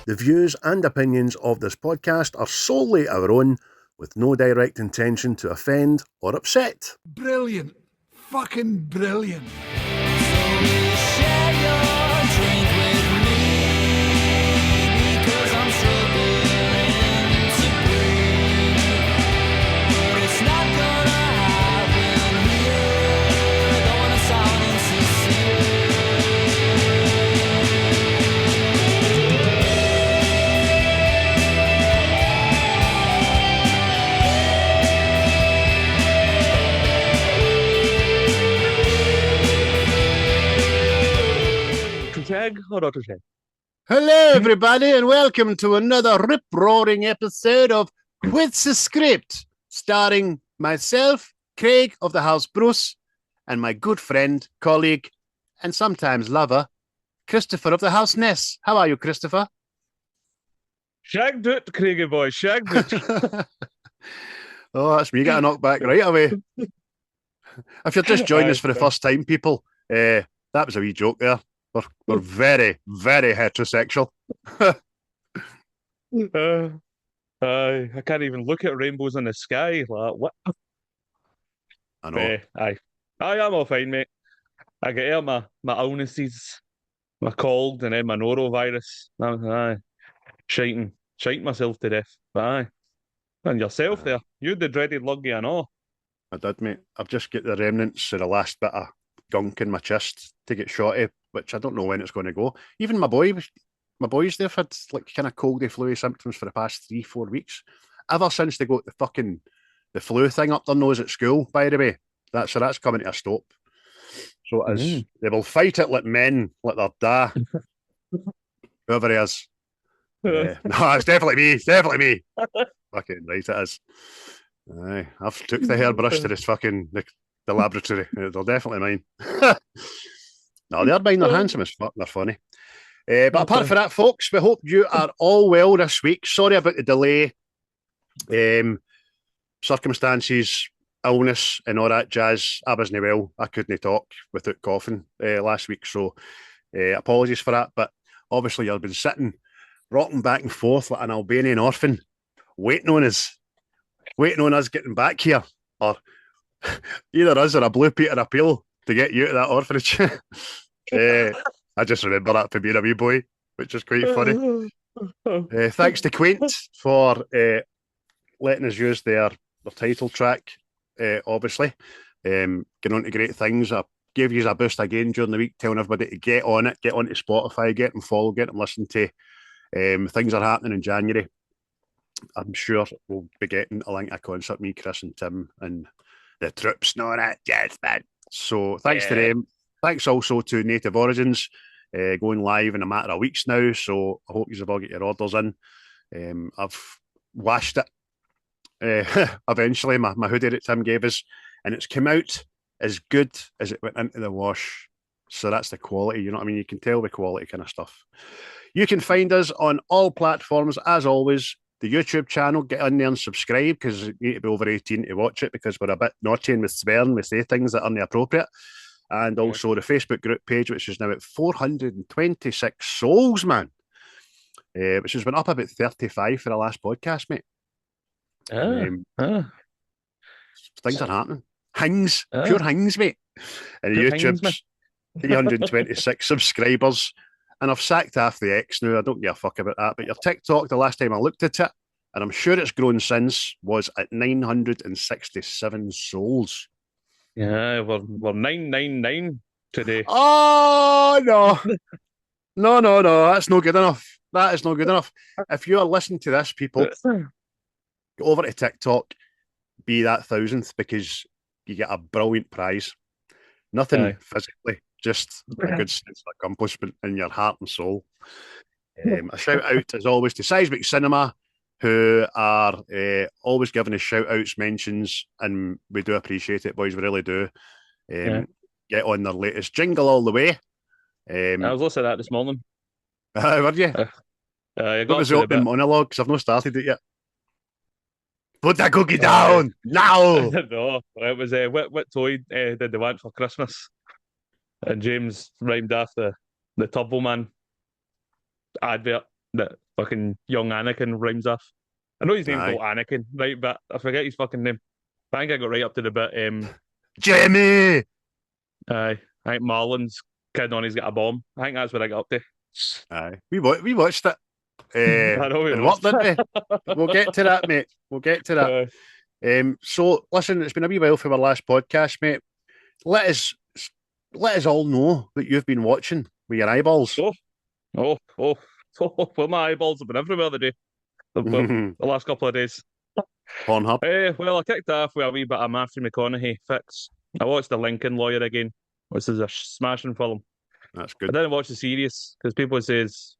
The views and opinions of this podcast are solely our own, with no direct intention to offend or upset. Brilliant. Fucking brilliant. Hello, everybody, and welcome to another rip-roaring episode of What's the Script, starring myself, Craig of the House Bruce, and my good friend, colleague, and sometimes lover, Christopher of the House Ness. How are you, Christopher? Shagged it, Craigie boy, shagged it. Oh, that's me getting knocked back right away. If you're just joining us for the first time, people, that was a wee joke there. We're very, very heterosexual. I can't even look at rainbows in the sky. Like, what? I know. I'm all fine, mate. I get out my illnesses, my cold, and then my norovirus. Shiting myself to death. Aye. And yourself there, you the dreaded luggy and all. I did, mate. I've just got the remnants of the last bit of gunk in my chest to get shot at, which I don't know when it's going to go. Even my boys, they've had like kind of coldy, flu symptoms for the past 3-4 weeks. Ever since they got the flu thing up their nose at school, by the way. That's coming to a stop. So it is. They will fight it like men, like their da. Whoever he is. No, it's definitely me. It's definitely me. Fucking right, it is. Aye, I've took the hairbrush to this fucking the laboratory. They're definitely mine. No, they're mine. They're handsome as fuck. They're funny. But apart from that, folks, we hope you are all well this week. Sorry about the delay. Circumstances, illness, and all that jazz. I wasn't well. I couldn't talk without coughing last week. So apologies for that. But obviously, I've been sitting, rocking back and forth like an Albanian orphan, waiting on us getting back here. Or either us or a blue Peter appeal to get you to that orphanage. I just remember that for being a wee boy, which is quite funny. Thanks to Quaint for letting us use their title track, obviously. Getting on to great things. I gave you a boost again during the week, telling everybody to get on it, get onto Spotify, get them follow, get them listen to. Things are happening in January. I'm sure we'll be getting a link to a concert, me, Chris and Tim and the troops and all that jazz, man. So thanks to them. Thanks also to Native Origins, going live in a matter of weeks now. So I hope you've all got your orders in. I've washed it eventually, my hoodie that Tim gave us, and it's come out as good as it went into the wash. So that's the quality, you know what I mean? You can tell the quality kind of stuff. You can find us on all platforms, as always. The YouTube channel, get in there and subscribe, because you need to be over 18 to watch it, because we're a bit naughty and we swear and we say things that aren't appropriate. And also the Facebook group page, which is now at 426 souls, man. Which has been up about 35 for the last podcast, mate. Things are happening. Pure hings, mate. And the YouTube's 326 subscribers. And I've sacked half the X now. I don't give a fuck about that. But your TikTok, the last time I looked at it, and I'm sure it's grown since, was at 967 souls. Yeah, we're 999 today. Oh, no. No. That's no good enough. That is not good enough. If you are listening to this, people, go over to TikTok, be that 1,000th, because you get a brilliant prize. Nothing physically. Just a good sense of accomplishment in your heart and soul. A shout out, as always, to Seismic Cinema, who are always giving us shout outs, mentions, and we do appreciate it, boys. We really do. Get on their latest jingle all the way. I was listening to that this morning. Were you? What was the opening monologue? Because I've not started it yet. Put that cookie down now. No, it was what toy did they want for Christmas? And James rhymed after the Turbo Man advert. that fucking young Anakin rhymes off. I know his name's Aye. not Anakin, right? But I forget his fucking name. I think I got right up to the bit. Jamie! I think Marlon's kid on he's got a bomb. I think that's what I got up to. Aye. We watched it. I know he And was. what, didn't we? We'll get to that, mate. We'll get to that. So, listen, it's been a wee while for our last podcast, mate. Let us all know that you've been watching with your eyeballs. Oh, well, my eyeballs have been everywhere the day. The last couple of days. Pornhub. Well, I kicked off with a wee bit of Matthew McConaughey fix. I watched The Lincoln Lawyer again, which is a smashing film. That's I good. didn't watch the series because people says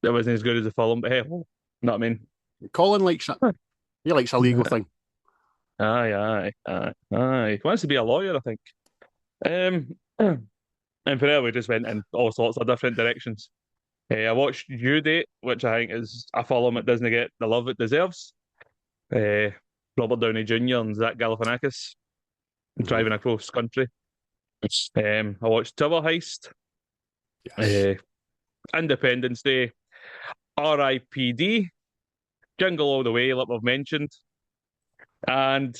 it wasn't as good as the film, but hey, you know what I mean? Colin likes it. He likes a legal thing. Aye. He wants to be a lawyer, I think. And for that, we just went in all sorts of different directions. I watched Due Date, which I think is a film that doesn't get the love it deserves. Robert Downey Jr. and Zach Galifianakis driving across country. I watched Tower Heist, Yes. Independence Day, R.I.P.D., Jingle All the Way, like we've mentioned. And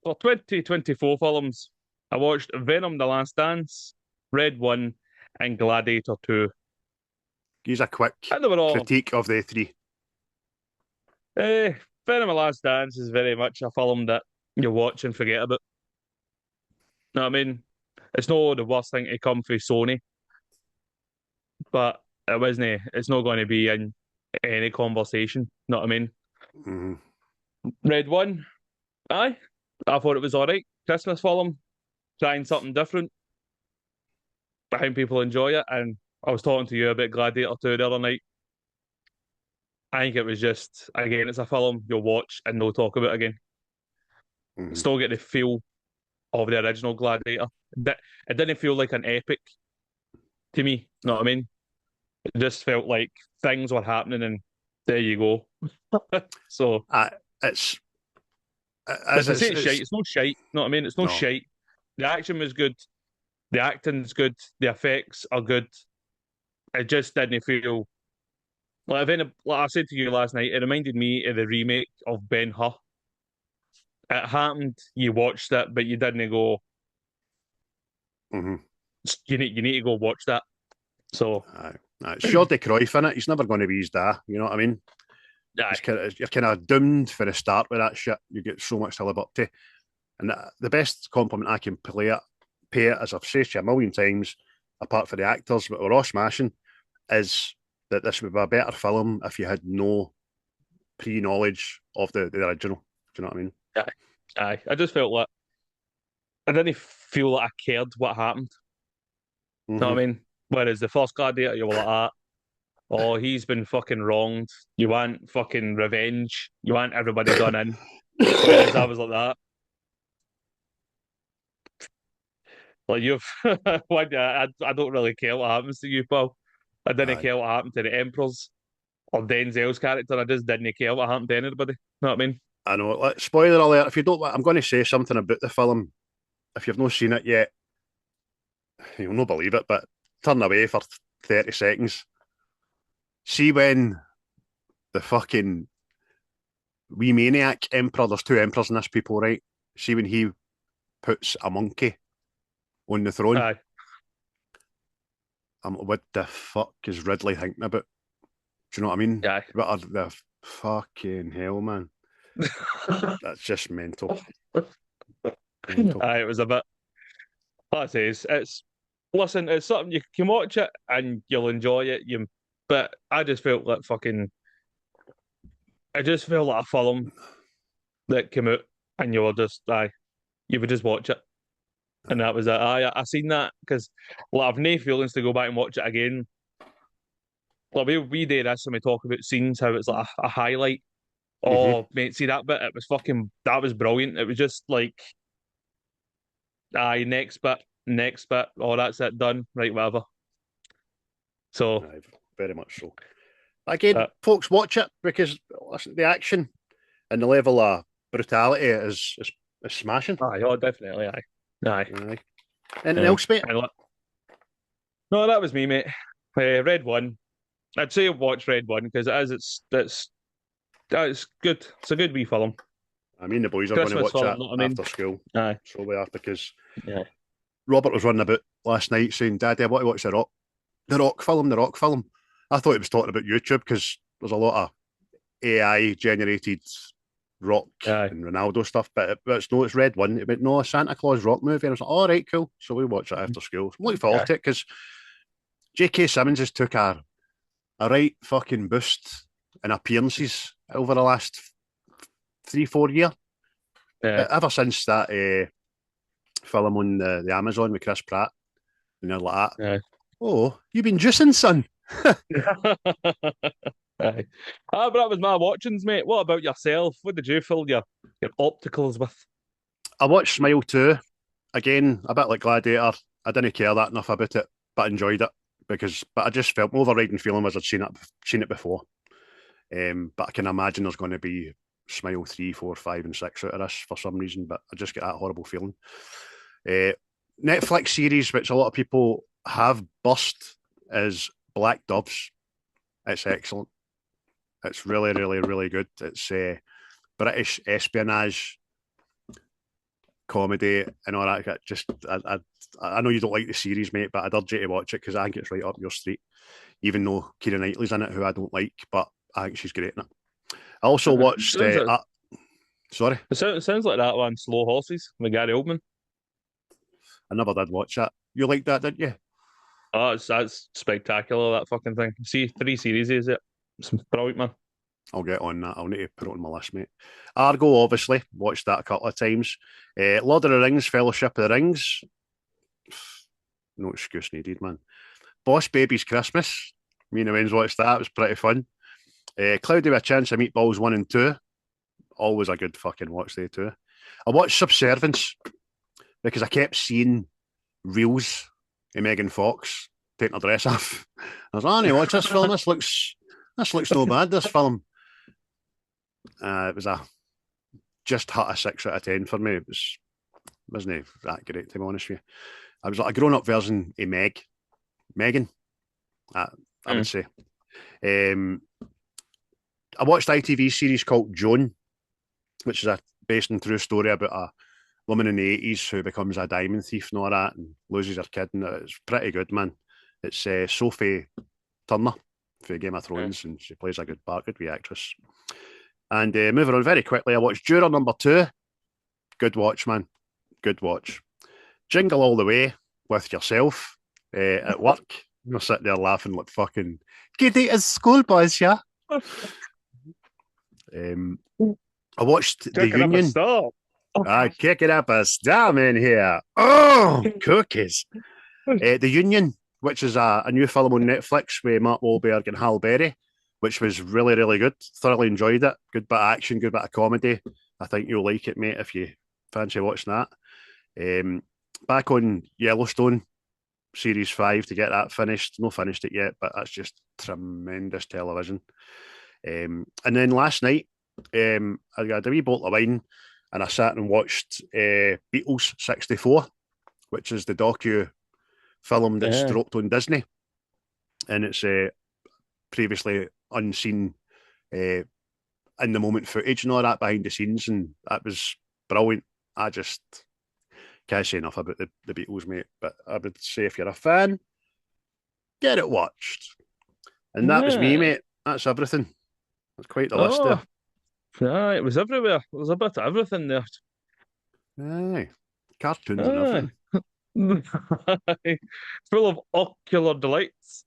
for 2024 films, I watched Venom: The Last Dance, Red One, and Gladiator 2. He's a quick And they were all. critique of the three. Venom: The Last Dance is very much a film that you watch and forget about. Know what I mean? It's not the worst thing to come for Sony, but it wasn't. It's not going to be in any conversation. Know what I mean? Mm-hmm. Red One, aye. I thought it was all right. Christmas film, trying something different. I think people enjoy it, and I was talking to you about Gladiator 2 the other night. I think it was just, again, it's a film you'll watch and no talk about again. Mm-hmm. Still get the feel of the original Gladiator. It didn't feel like an epic to me, know what I mean? It just felt like things were happening and there you go. So it's as I say, it's shite. It's no shite, know what I mean? It's no No. shite. The action was good. The acting's good. The effects are good. It just didn't feel like I said to you last night, it reminded me of the remake of Ben-Hur. It happened, you watched it, but you didn't go, Mm-hmm. you need to go watch that. So It's Jordi Cruyff in it. He's never going to be his dad. You know what I mean? You're kind of doomed for the start with that shit. You get so much to live up to. And the best compliment I can pay it, as I've said to you a million times, apart from the actors, but we're all smashing, is that this would be a better film if you had no pre-knowledge of the original. Do you know what I mean? Aye. I just felt like I didn't feel like I cared what happened. Mm-hmm. Know what I mean? Whereas the first Gladiator, you were like, oh, he's been fucking wronged. You want fucking revenge. You want everybody done in. Whereas I was like that. Like you've, I don't really care what happens to you, pal. I didn't care what happened to the Emperors or Denzel's character. I just didn't care what happened to anybody. Know what I mean? I know. Like, spoiler alert. If you don't, I'm going to say something about the film. If you've not seen it yet, you'll not believe it, but turn away for 30 seconds. See when the fucking wee maniac emperor, there's two emperors in this, people, right? See when he puts a monkey on the throne. Aye. What the fuck is Ridley thinking about? Do you know what I mean? Aye. What are the fucking hell, man? That's just mental. Aye, it was a bit. Like I say, listen, it's something you can watch it and you'll enjoy it. But I just felt like fucking. I just felt like a film that came out and you would just watch it, and that was it. I seen that because I've no feelings to go back and watch it again. Like we did this when we talk about scenes, how it's like a highlight. Oh, mate, see that bit? That was brilliant. It was just like, next bit. Oh, that's it, done. Right, whatever. So, very much so. Again, folks, watch it because listen, the action and the level of brutality is smashing. Oh, definitely, aye. Anything else, mate? No, that was me, mate. Red One, I'd say watch Red One because it's good. It's a good wee film. I mean, the boys are going to Christmas watch film, that know what I mean? after school. Aye. So we are, because Yeah. Robert was running about last night saying, Daddy, I want to watch the Rock film, the Rock film. I thought he was talking about YouTube because there's a lot of AI generated Rock Aye. and Ronaldo stuff, but it's Red One. It went, no, a Santa Claus Rock movie. And I was like, all right, cool. So we watch it after school. I'm looking forward to it because J.K. Simmons has took a right fucking boost in appearances over the last 3-4 years. Yeah. Ever since that film on the Amazon with Chris Pratt, and they're like that. Aye. Oh, you've been juicing, son. Aye. But that was my watchings, mate. What about yourself? What did you fill your opticals with? I watched Smile 2. Again, a bit like Gladiator. I didn't care that enough about it, but enjoyed it but I just felt my overriding feeling was I'd seen it before. But I can imagine there's going to be Smile 3, 4, 5, and 6 out of this for some reason, but I just get that horrible feeling. Netflix series, which a lot of people have burst, is Black Doves. It's excellent. It's really, really, really good. It's British espionage comedy and all that. I know you don't like the series, mate, but I'd urge you to watch it because I think it's right up your street. Even though Keira Knightley's in it, who I don't like, but I think she's great in it. I also watched. Sorry, it sounds like that one, Slow Horses, with Gary Oldman. I never did watch that. You liked that, didn't you? Oh, that's spectacular, that fucking thing. See, 3 series is it? It's brilliant, man. I'll get on that. I'll need to put it on my list, mate. Argo, obviously, watched that a couple of times. Lord of the Rings, Fellowship of the Rings. No excuse needed, man. Boss Baby's Christmas. Me and the Waynes watched that. It was pretty fun. Cloudy with a Chance of Meatballs 1 and 2. Always a good fucking watch, they too. I watched Subservience because I kept seeing reels of Megan Fox taking her dress off. I was like, watch this film. This looks no bad, this film. It was just hit a 6 out of 10 for me. It wasn't that great, to be honest with you. I was like a grown-up version of Megan, I would say. I watched an ITV series called Joan, which is a based on true story about a woman in the 80s who becomes a diamond thief and all that and loses her kid. And it's pretty good, man. It's Sophie Turner for Game of Thrones, and she plays a good part, good wee actress. And moving on very quickly, I watched Juror number 2. Good watch, man. Good watch. Jingle All the Way with yourself at work. You're sitting there laughing like fucking giddy as schoolboys, yeah? I watched The Union. Kicking up a storm in here. Oh, cookies. The Union, which is a new film on Netflix with Mark Wahlberg and Halle Berry, which was really, really good. Thoroughly enjoyed it. Good bit of action, good bit of comedy. I think you'll like it, mate, if you fancy watching that. Back on Yellowstone, Series 5 to get that finished. Not finished it yet, but that's just tremendous television. And then last night, I got a wee bottle of wine and I sat and watched Beatles 64, which is the docu film that's dropped on Disney. And it's previously unseen in the moment footage and all that behind the scenes. And that was brilliant. I just can't say enough about the Beatles, mate. But I would say if you're a fan, get it watched. And that was me, mate. That's everything. That's quite the list there. It was everywhere. There was a bit of everything there. Aye. Cartoons and everything. Full of ocular delights.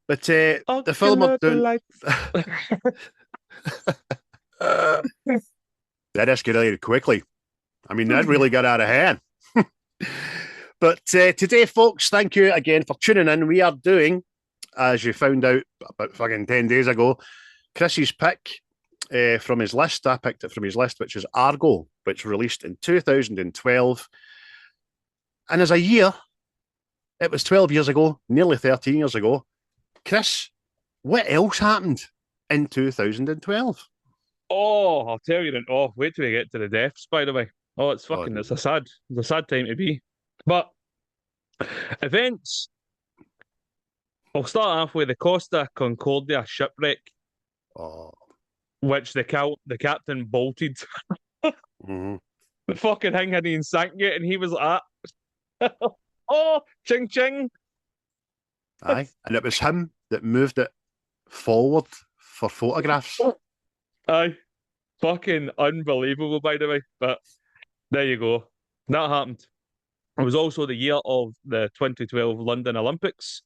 But the film I'm doing... That escalated quickly. I mean, that really got out of hand. But today, folks, thank you again for tuning in. We are doing, as you found out about fucking 10 days ago, Chris's pick from his list. I picked it from his list, which is Argo, which released in 2012. And as a year, it was 12 years ago, nearly 13 years ago. Chris, what else happened in 2012? Oh, I'll tell you. Wait till we get to the deaths, by the way. Oh, it's a sad time to be. But events I'll start off with the Costa Concordia shipwreck, Oh. which the captain bolted. Mm-hmm. The fucking thing hadn't even sank yet, and he was like, oh, ching ching. Aye. And it was him that moved it forward for photographs. Aye, fucking unbelievable, by the way. But there you go. That happened. It was also the year of the 2012 London Olympics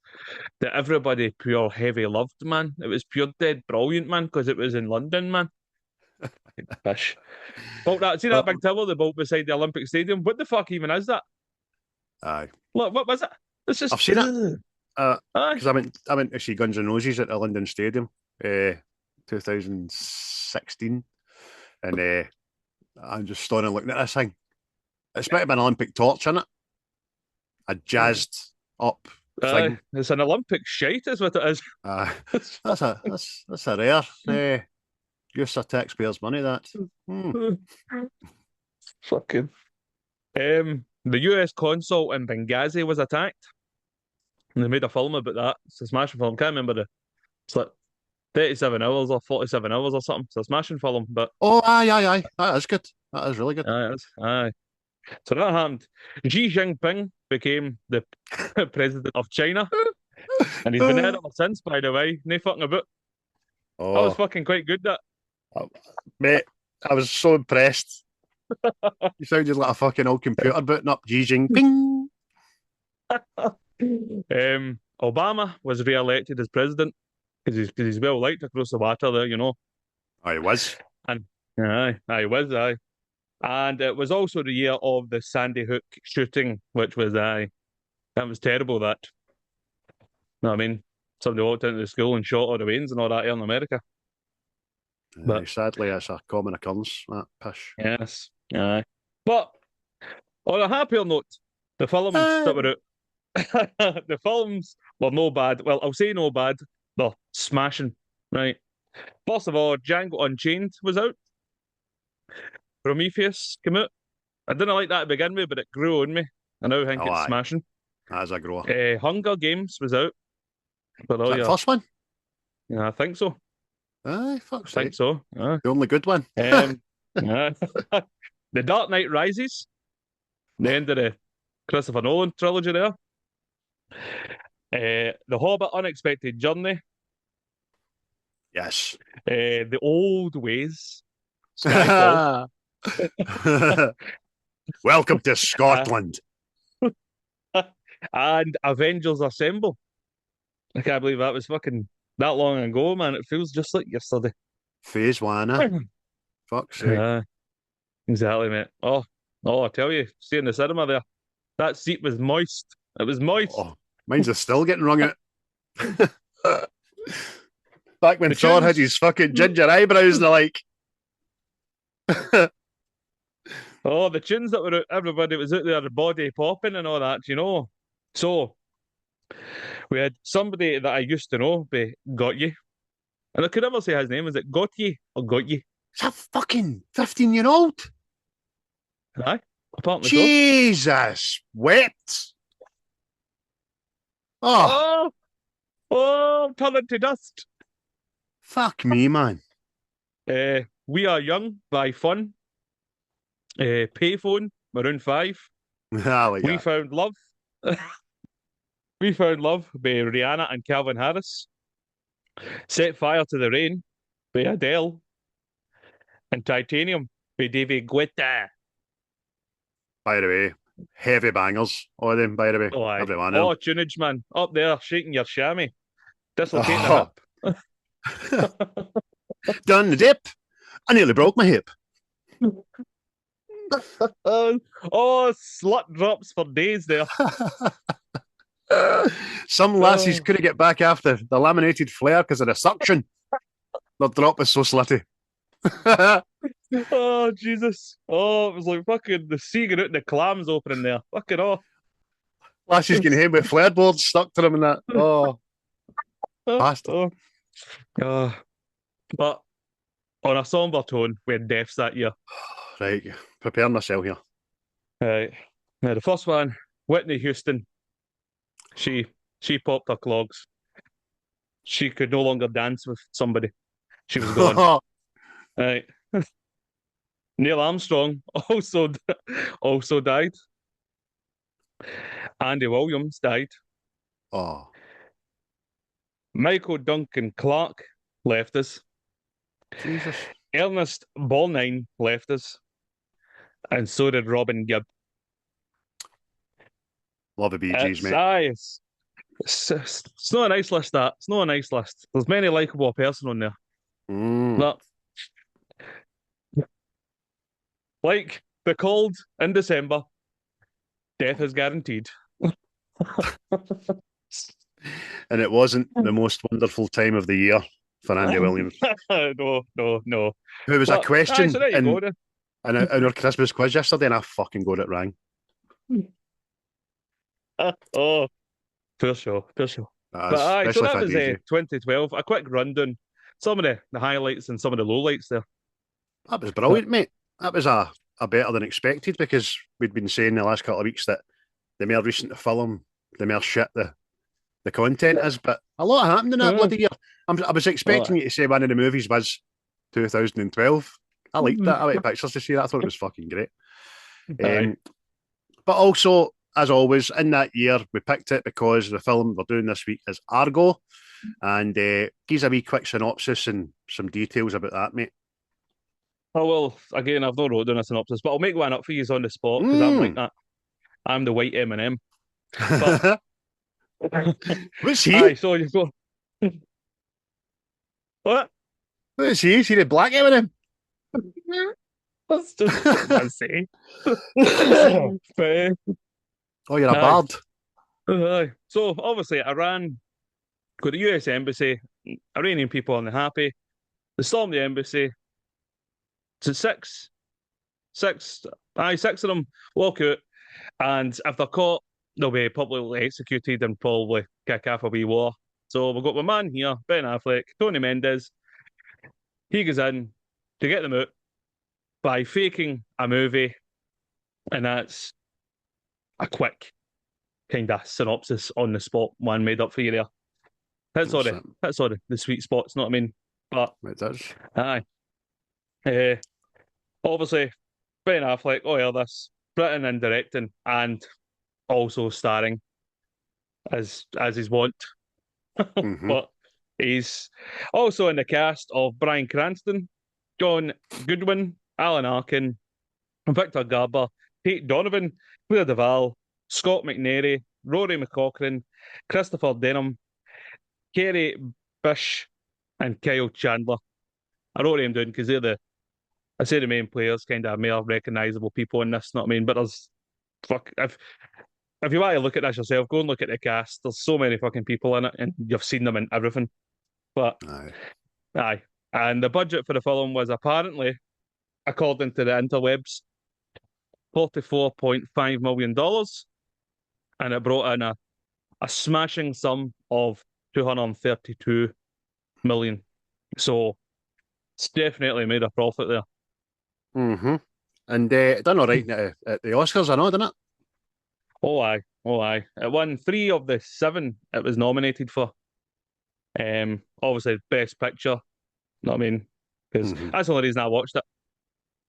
that everybody pure heavy loved, man. It was pure dead brilliant, man, because it was in London, man. Fish. Built that, see that But, big tower they built beside the Olympic Stadium? What the fuck even is that? aye. Look, what was it? It's just I've seen it. Aye. Because I went to see Guns N' Roses at the London Stadium, 2016, and I'm just standing looking at this thing. It's meant to be an Olympic torch, isn't it? A jazzed up thing. It's an Olympic shite, is what it is. That's a rare use of taxpayers' money. That. Fucking. The US consul in Benghazi was attacked. And they made a film about that. It's a smashing film. Can't remember it's like 37 hours or 47 hours or something. It's a smashing film, but Oh, aye. That is good. That is really good. aye. So that happened. Xi Jinping became the president of China. And he's been there ever since, by the way. No fucking about. That was fucking quite good, that. Mate, I was so impressed. You sounded like a fucking old computer booting up Xi Jinping. Obama was re-elected as president because he's well liked across the water there, you know. I was. And he was. And it was also the year of the Sandy Hook shooting, which was that was terrible. That, you know what I mean? Somebody walked into the school and shot all the Waynes and all that here in America. But sadly, it's a common occurrence. That pish. yes, but on a happier note, the films that were out. The films were no bad. Well, I'll say no bad. They're smashing, right? First of all, Django Unchained was out. Prometheus came out. I didn't like that to begin with, but it grew on me. I now think it's smashing. As a grower. Hunger Games was out. Is that the first one? Yeah, I think so. Aye, fuck's sake. I think so. The only good one. The Dark Knight Rises. The end of the Christopher Nolan trilogy there. The Hobbit Unexpected Journey. Yes. The Old Ways. Skyfall. Welcome to Scotland. And Avengers Assemble. I can't believe that was fucking that long ago, man. It feels just like yesterday. Phase 1, fuck's sake. Exactly, mate. Oh, I tell you, see in the cinema there, that seat was moist. It was moist. Oh, mine's still getting wrung out. Back when Thor had his fucking ginger eyebrows and the like. Oh, the tunes that were out, everybody was out there, the body popping and all that, you know. So, we had somebody that I used to know be Got Ye. And I could never say his name. Is it Got Ye or Got Ye? It's a fucking 15-year-old. Aye. Apparently Jesus, Whit. Oh, turning to dust. Fuck me, man. We Are Young by Fun. Payphone, Maroon 5. We Found Love. We Found Love by Rihanna and Calvin Harris. Set Fire to the Rain by Adele. And Titanium by David Guetta. By the way, heavy bangers, all of them, by the way. Oh, aye. Everyone Oh, tunage, man. Up there, shaking your chamois. Dislocating the hip. Done the dip. I nearly broke my hip. Slut drops for days there. Some lassies couldn't get back after the laminated flare because of the suction. Their drop was so slutty. Oh, Jesus. Oh, it was like fucking the sea getting out and the clams opening there. Fucking Lassies getting home with flare boards stuck to them and that. Oh. Bastard. But on a somber tone, we had deaths that year. Right, preparing myself here. Right. Now, the first one, Whitney Houston. She popped her clogs. she could no longer dance with somebody. She was gone. Right. Neil Armstrong also died. Andy Williams died. Oh, Michael Duncan Clark left us. Jesus. Ernest Borgnine left us. And so did Robin Gibb. Love the Bee Gees, It's, mate. aye, it's not a nice list, that. It's not a nice list. There's many likeable person on there. But like the cold in December, death is guaranteed. And it wasn't the most wonderful time of the year for Andy Williams. No. It was a question so there you go, then. in our Christmas quiz yesterday, and I fucking got it wrong. Oh, for sure. But aye, so that was 2012. A quick rundown. Some of the highlights and some of the lowlights there. That was brilliant, mate. That was a better than expected, because we'd been saying the last couple of weeks that the more recent the film, the more shit the content is. But a lot happened in that bloody year. I was expecting you to say one of the movies was 2012. I liked that. I went pictures to see that. I thought it was fucking great. But also, as always, in that year, we picked it because the film we're doing this week is Argo. And give a wee quick synopsis and some details about that, mate. Oh, well, again, I've not wrote down a synopsis, but I'll make one up for you on the spot, because I'm like that. I'm the white M&M. But... What's he? Aye, so you've got... What? What's he? Is he the black M&M? That's just what I say. Oh, you're a bard. So, obviously, Iran got the US embassy, Iranian people aren't happy. They storm the embassy. So six of them walk out, and if they're caught, they'll be publicly executed and probably kick off a wee war. So we've got my man here, Ben Affleck, Tony Mendes. He goes in to get them out by faking a movie, and that's a quick kind of synopsis on the spot, one made up for you there. That's all the sweet spots, know what I mean? But it does. Aye. Obviously, Ben Affleck, this, written and directing, and also starring as his wont. But he's also in the cast of Bryan Cranston, John Goodman, Alan Arkin, Victor Garber, Tate Donovan, Clea DuVall, Scott McNairy, Rory McCaughrean, Christopher Denham, Kerry Bish, and Kyle Chandler. I wrote them down because they're the main players, kind of more recognisable people in this, know what I mean? But there's if you want to look at this yourself, go and look at the cast. There's so many fucking people in it, and you've seen them in everything. But aye. And the budget for the film was apparently, according to the interwebs, $44.5 million, and it brought in a smashing sum of 232 million. So it's definitely made a profit there. And it done all right at the Oscars, I know, didn't it? Oh aye. It won 3 of the 7 it was nominated for. Obviously Best Picture. Know what I mean? Because that's the only reason I watched it.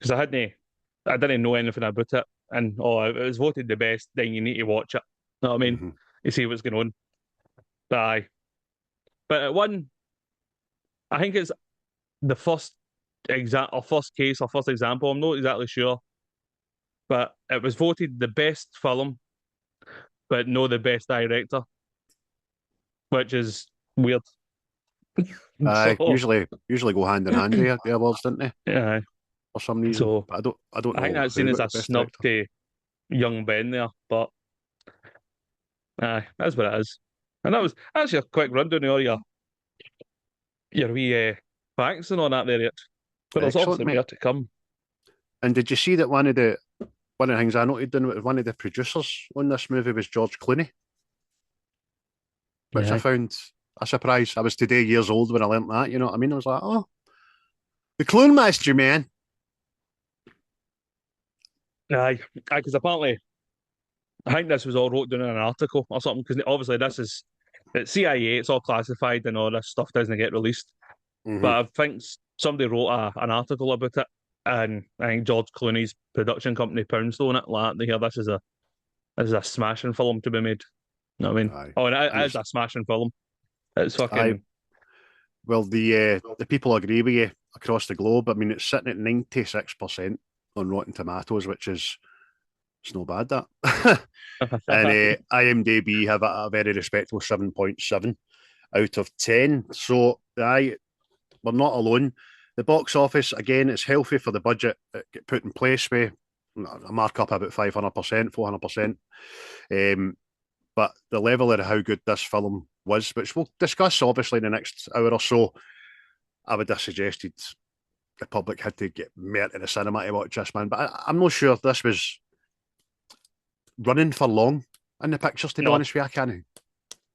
Because I didn't know anything about it, and it was voted the best. Then you need to watch it. Know what I mean? You see what's going on. But aye. But it won. I think it's the first example. I'm not exactly sure, but it was voted the best film, but no the best director, which is weird. Usually go hand in hand, the awards, don't they? Yeah. For some reason. So but I don't know. I think that's seen as a snub to young Ben there, but that's what it is. And that was actually a quick rundown of all your wee facts and all that there yet. But there's obviously more to come. And did you see that one of the things I noted down was one of the producers on this movie was George Clooney? Which I found a surprise. I was today years old when I learnt that, you know what I mean? I was like, oh, the Clone Master, man. Aye, because apparently, I think this was all wrote down in an article or something, because obviously this is it's CIA, it's all classified, and all this stuff doesn't get released. Mm-hmm. But I think somebody wrote an article about it, and I think George Clooney's production company Poundstone it. Like, they hear this is a smashing film to be made. You know what I mean? Aye. Oh, and And it is a smashing film. It's aye. fucking. Well, the people agree with you across the globe. I mean, it's sitting at 96% on Rotten Tomatoes, which is it's not bad that. And IMDb have a very respectable 7.7 out of 10. So aye, we're not alone. The box office again, it's healthy for the budget it get put in place with a markup about 500%, 400%. But the level of how good this film was, which we'll discuss obviously in the next hour or so, I would have suggested the public had to get more to the cinema to watch this, man. But I'm not sure if this was running for long in the pictures, to be honest with you. I can't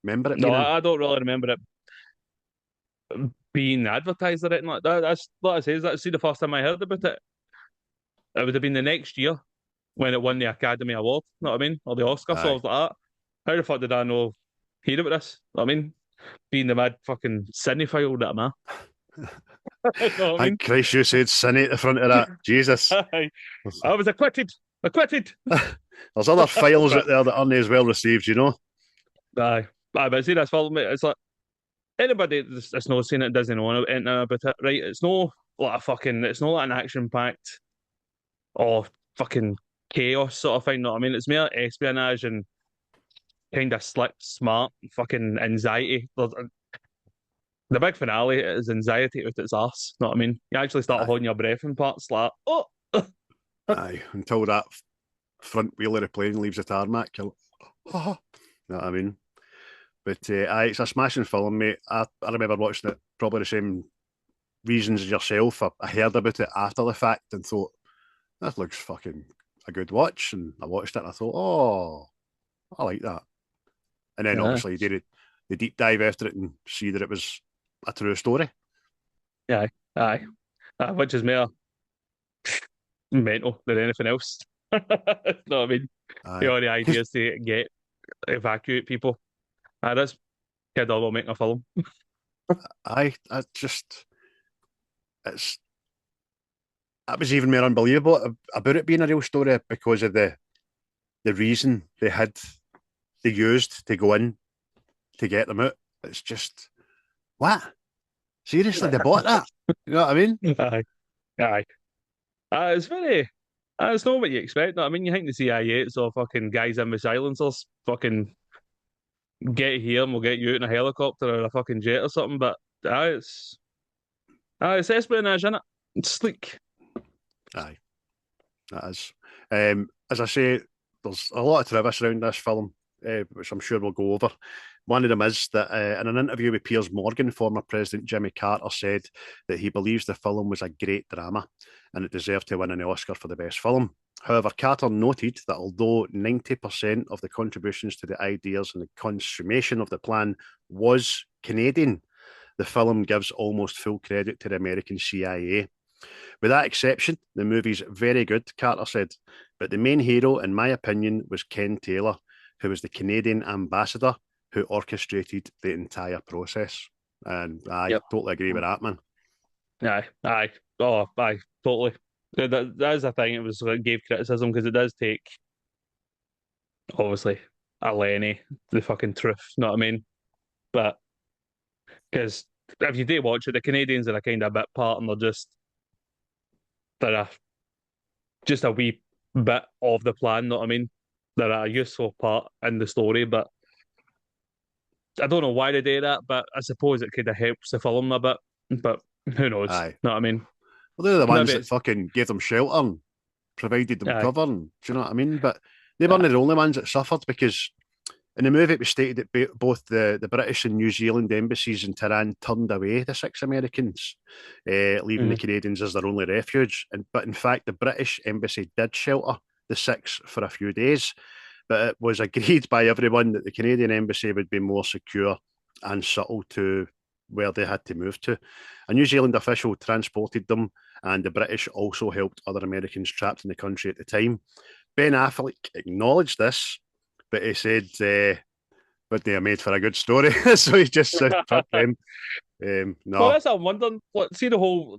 remember it. No, I don't really remember it being advertised or anything like that. That's what I say. That's the first time I heard about it. It would have been the next year when it won the Academy Award. You know what I mean? Or the Oscar. So I was like, how the fuck did I hear about this? You know what I mean? Being the mad fucking cinephile that I'm at. You know what I mean? Christ, you said Cine at the front of that. Jesus. I was acquitted. Acquitted. There's other files out there that aren't as well received, you know? Aye. But see, that's film, mate. It's like anybody that's not seen it doesn't know anything about it, right? It's no it's not like an action-packed or fucking chaos sort of thing, know what I mean? It's more espionage and kind of slick, smart, fucking anxiety. The big finale is anxiety with its arse, know what I mean? You actually start holding your breath in parts like, oh! Aye, until that front wheel of the plane leaves the tarmac, you're like, oh. You know what I mean? But aye, it's a smashing film, mate. I remember watching it probably the same reasons as yourself. I heard about it after the fact and thought, that looks fucking a good watch. And I watched it and I thought, oh, I like that. And then obviously you did the deep dive after it and see that it was a true story. Yeah, aye. Which is more mental than anything else. You know what I mean? Aye. The only idea is to evacuate people. That's kid all about making a film. That was even more unbelievable about it being a real story because of the reason they used to go in to get them out. It's just, what? Seriously, they bought that? You know what I mean? Aye. It's very, it's not what you expect. I mean, you think the CIA, it's all fucking guys in with silencers, fucking get here and we'll get you out in a helicopter or a fucking jet or something, but it's espionage, isn't it? It's sleek. Aye, that is. As I say, there's a lot of trivia around this film, which I'm sure we'll go over. One of them is that in an interview with Piers Morgan, former President Jimmy Carter said that he believes the film was a great drama and it deserved to win an Oscar for the best film. However, Carter noted that although 90% of the contributions to the ideas and the consummation of the plan was Canadian, the film gives almost full credit to the American CIA. With that exception, the movie's very good, Carter said, but the main hero, in my opinion, was Ken Taylor, who was the Canadian ambassador who orchestrated the entire process. And I totally agree with that, man. Aye. Oh, aye, totally. That is the thing. It was like gave criticism because it does take, obviously, a Lenny, the fucking truth. You know what I mean? But because if you do watch it, the Canadians are a kind of bit part, and they're just a wee bit of the plan. You know what I mean? They're a useful part in the story, but I don't know why they do that. But I suppose it kind of helps the film a bit. But who knows? Aye. You know what I mean? Well, they're the ones that fucking gave them shelter and provided them cover. And, do you know what I mean? But they weren't the only ones that suffered because in the movie it was stated that both the British and New Zealand embassies in Tehran turned away the 6 Americans, leaving the Canadians as their only refuge. But in fact, the British embassy did shelter the 6 for a few days. But it was agreed by everyone that the Canadian embassy would be more secure and subtle to where they had to move to. A New Zealand official transported them, and the British also helped other Americans trapped in the country at the time. Ben Affleck acknowledged this, but he said but they are made for a good story. So he just said, fuck them. Well, No. that's what I'm wondering. See the whole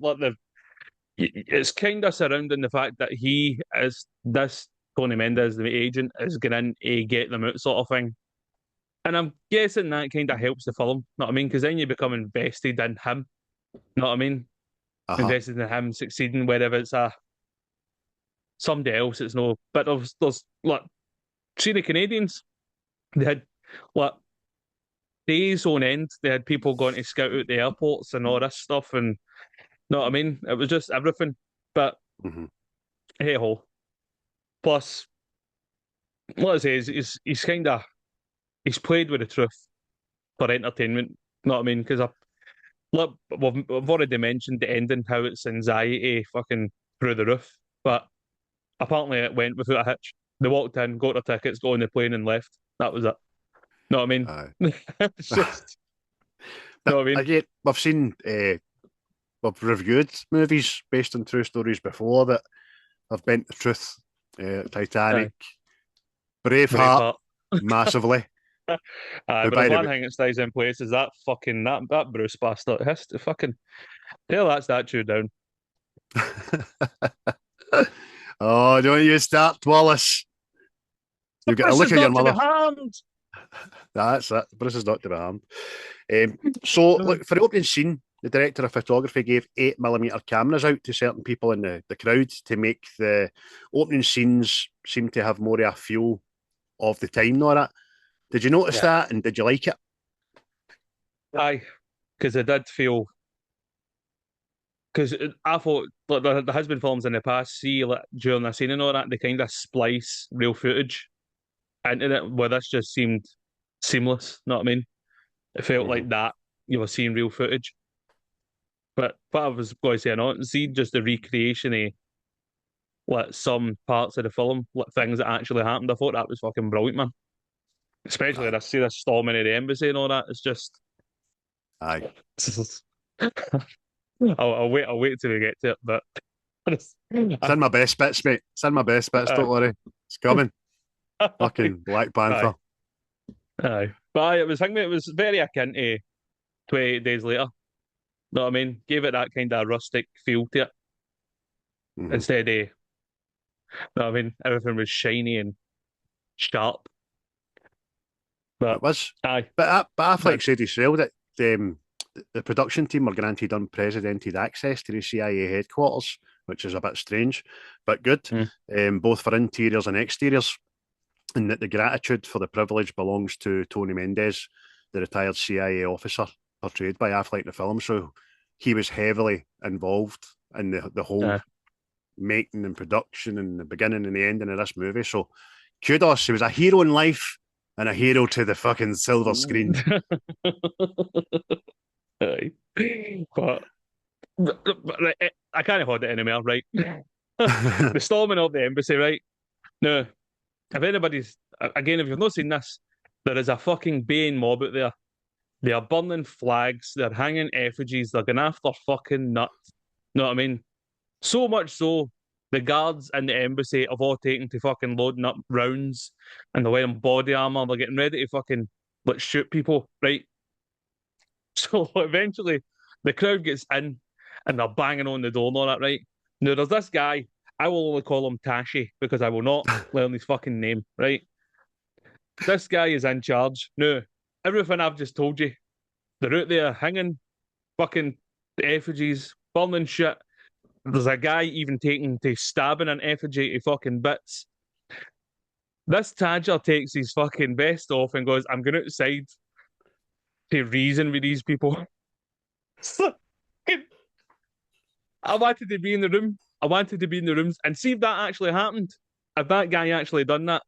it's kind of surrounding the fact that he is this Tony Mendes, the agent, is going in to get them out, sort of thing. And I'm guessing that kind of helps the film. Know what I mean? Because then you become invested in him. Know what I mean? Invested in him succeeding, wherever it's somebody else. It's no. But there's like, see the Canadians. They had like days on end. They had people going to scout out the airports and all this stuff, and know what I mean? It was just everything. But hey ho. Plus, what I say is he's kind of he's played with the truth for entertainment. Know what I mean? Because look, we've already mentioned the ending, how it's anxiety fucking through the roof. But apparently it went without a hitch. They walked in, got their tickets, got on the plane, and left. That was it. Know what I mean? It's just. Know what I mean? Again, we've seen, we've reviewed movies based on true stories before that have bent the truth. Titanic, Braveheart, massively. But the one thing that stays in place is that fucking that Bruce bastard. It has to fucking tear that statue down. Oh, don't you start, Wallace. You've got to look at your mother. That's it. Bruce is not to be harmed. So, look, for the opening scene, the director of photography gave 8mm cameras out to certain people in the crowd to make the opening scenes seem to have more of a feel of the time and all that. Did you notice that, and did you like it? Aye, because it did feel. Because I thought like, there has been films in the past, see, like, during the scene and all that, they kind of splice real footage into it, where this just seemed seamless. Know what I mean? It felt like that you were seeing real footage. But what I was going to say, I not see just the recreation of like some parts of the film, like things that actually happened. I thought that was fucking brilliant, man. Especially when I see this storming of the embassy and all that. It's just. Aye. I'll wait till we get to it, but it's in my best bits, mate. It's in my best bits, don't worry. It's coming. Fucking Black Panther. Aye. But it was very akin to 28 Days Later. Know what I mean? Gave it that kind of rustic feel to it. Instead of, know what I mean? Everything was shiny and sharp. But it was. Aye. But Affleck said himself that the production team were granted unprecedented access to the CIA headquarters, which is a bit strange, but good, both for interiors and exteriors, and that the gratitude for the privilege belongs to Tony Mendes, the retired CIA officer portrayed by Affleck in the film. So he was heavily involved in the whole making and production and the beginning and the ending of this movie. So kudos, he was a hero in life and a hero to the fucking silver screen. But I can't hold it anymore, right? The storming of the embassy, right? Now, if anybody's, again, if you've not seen this, there is a fucking baying mob out there. They are burning flags, they're hanging effigies, they're going after fucking nuts. Know what I mean? So much so, the guards in the embassy have all taken to fucking loading up rounds, and they're wearing body armor, they're getting ready to fucking shoot people, right? So eventually, the crowd gets in, and they're banging on the door and all that, right? Now, there's this guy, I will only call him Tashi, because I will not learn his fucking name, right? This guy is in charge. Now, everything I've just told you, they're out there hanging fucking effigies, burning shit. There's a guy even taking to stabbing an effigy to fucking bits. This Tadger takes his fucking vest off and goes, I'm going outside to reason with these people. I wanted to be in the room. I wanted to be in the rooms and see if that actually happened. If that guy actually done that,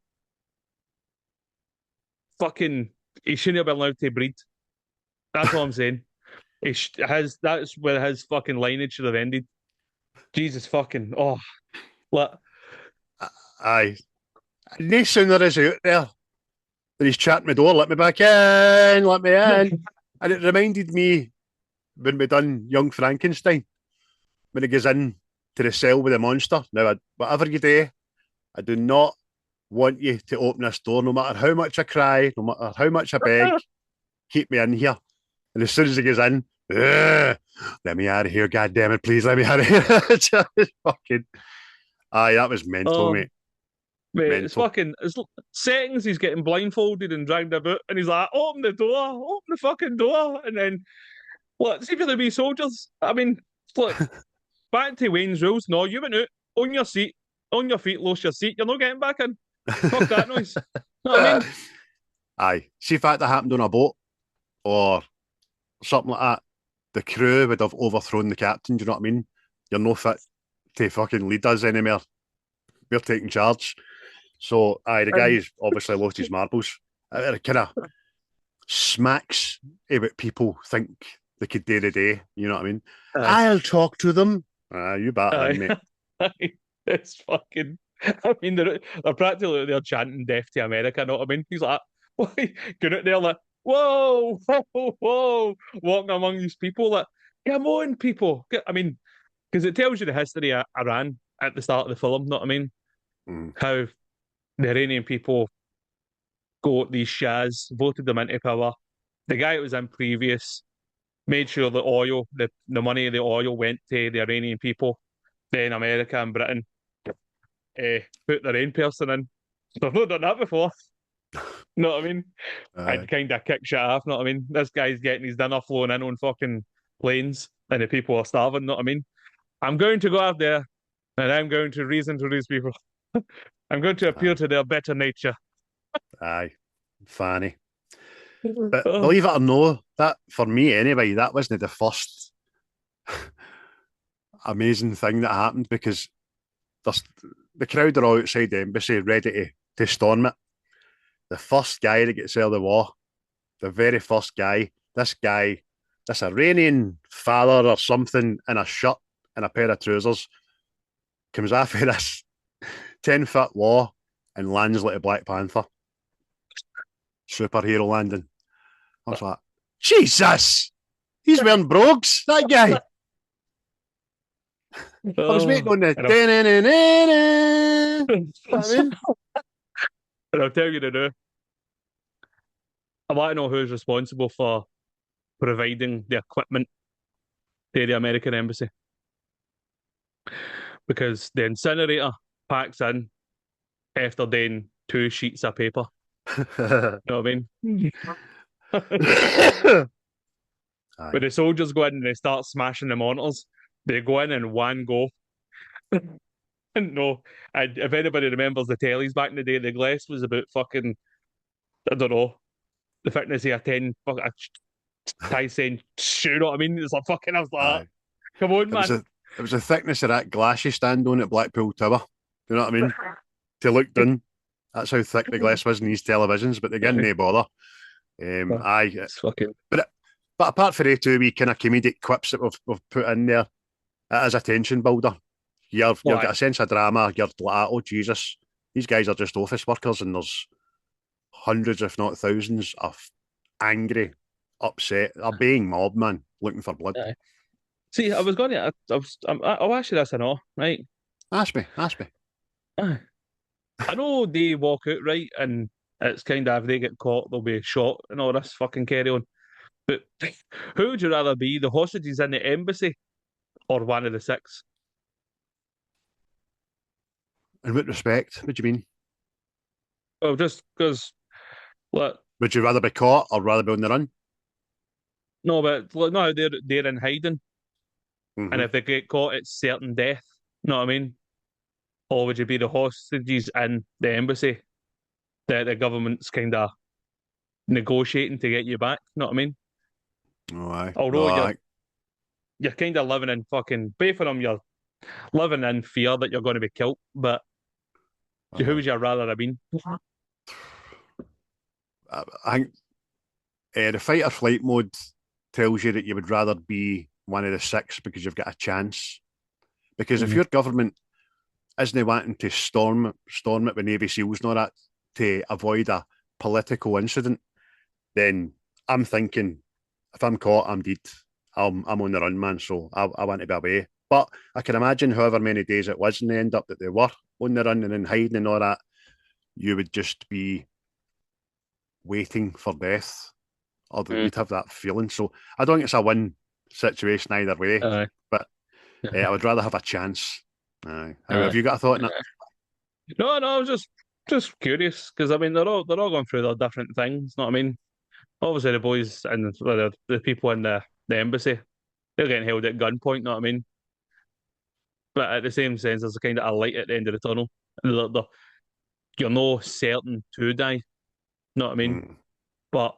fucking, he shouldn't have been allowed to breed. That's what I'm saying. That's where his fucking lineage should have ended. Jesus fucking, look. Aye. No sooner is he out there than he's chatting my door, let me back in, let me in. And it reminded me when we done Young Frankenstein, when he goes in to the cell with the monster. Now, whatever you do, I do not want you to open this door, no matter how much I cry, no matter how much I beg, keep me in here. And as soon as he goes in, let me out of here, God damn it, please let me out of here. Fucking, aye, that was mental, mate. Mate, Mental. it's fucking seconds he's getting blindfolded and dragged about, and he's like, open the fucking door. And then, look, see if there be soldiers. I mean, look, back to Wayne's rules. No, you went out on your seat, on your feet, lost your seat. You're not getting back in. Fuck that noise. Know what I mean? Aye. See if that happened on a boat or something like that, the crew would have overthrown the captain. Do you know what I mean? You're no fit to fucking lead us anymore. We're taking charge. So, aye, the guy's obviously lost his marbles. It kind of smacks what people think they could do today. You know what I mean? I'll talk to them. You bet, mate. It's fucking. I mean, they're practically they're chanting "Death to America." Know what I mean? He's like, going out there like, whoa, whoa, whoa, walking among these people like, come on, people. I mean, because it tells you the history of Iran at the start of the film. Know what I mean? How the Iranian people got these shahs, voted them into power. The guy that was in previous made sure the oil, the money of the oil went to the Iranian people. Then America and Britain put their own person in. They've not done that before. Know what I mean? I'd kind of kick shit off. Know what I mean? This guy's getting his dinner flown in on fucking planes, and the people are starving. Know what I mean? I'm going to go out there, and I'm going to reason to these people. I'm going to appeal to their better nature. Aye, funny. But believe it or no, that for me anyway, that wasn't the first amazing thing that happened, because the crowd are all outside the embassy ready to storm it. The first guy that gets out of the war, the very first guy, this Iranian father or something in a shirt and a pair of trousers, comes off of this 10-foot wall and lands like a Black Panther. Superhero landing. I was like, Jesus! He's wearing brogues, that guy. I was waiting on the. I mean, and I'll tell you the I want to know who's responsible for providing the equipment to the American embassy. Because the incinerator packs in after doing 2 sheets of paper. You know what I mean? When the soldiers go in and they start smashing the monitors, they go in one go. No, and if anybody remembers the tellies back in the day, the glass was about fucking, I don't know, the thickness of a 10 Tyson shoe, you know what I mean? It's like fucking, I was like, come on, man. It was the thickness of that glass you stand on at Blackpool Tower. You know what I mean? To look down. That's how thick the glass was in these televisions, but they get no bother. It's fucking. But apart from the 2 wee kind of comedic quips that we've put in there, it is a tension builder. You've got a sense of drama. You're like, oh Jesus, these guys are just office workers, and there's hundreds, if not thousands, of angry, upset, a baying mob, man, looking for blood. See, I'll ask you this, I know, right? Ask me. I know they walk out, right, and it's kind of, if they get caught, they'll be shot and all this fucking carry on. But who would you rather be, the hostages in the embassy or one of the 6? In what respect? What do you mean? Well, just because, what? Would you rather be caught or rather be on the run? No, but look, no, they're in hiding, and if they get caught, it's certain death. You know what I mean? Or would you be the hostages in the embassy that the government's kind of negotiating to get you back? You know what I mean? Oh, aye. Although you're kind of living in fucking, both of them, you're living in fear that you're going to be killed, but who would you rather have been? I think the fight or flight mode tells you that you would rather be one of the 6 because you've got a chance. Because if your government isn't wanting to storm it with Navy SEALs and all that to avoid a political incident, then I'm thinking, if I'm caught, I'm dead. I'm on the run, man, so I want to be away. But I can imagine however many days it was in the end up that they were on the run and in hiding and all that, you would just be waiting for death, or you'd have that feeling. So I don't think it's a win situation either way, Aye. but I would rather have a chance. Have Aye. you got a thought on it? No, I was just curious because I mean they're all going through their different things. Know what I mean? Obviously the boys and the people in the embassy, they're getting held at gunpoint. Know what I mean? But at the same sense, there's a kind of a light at the end of the tunnel. You're no certain to die. Know what I mean? Mm. But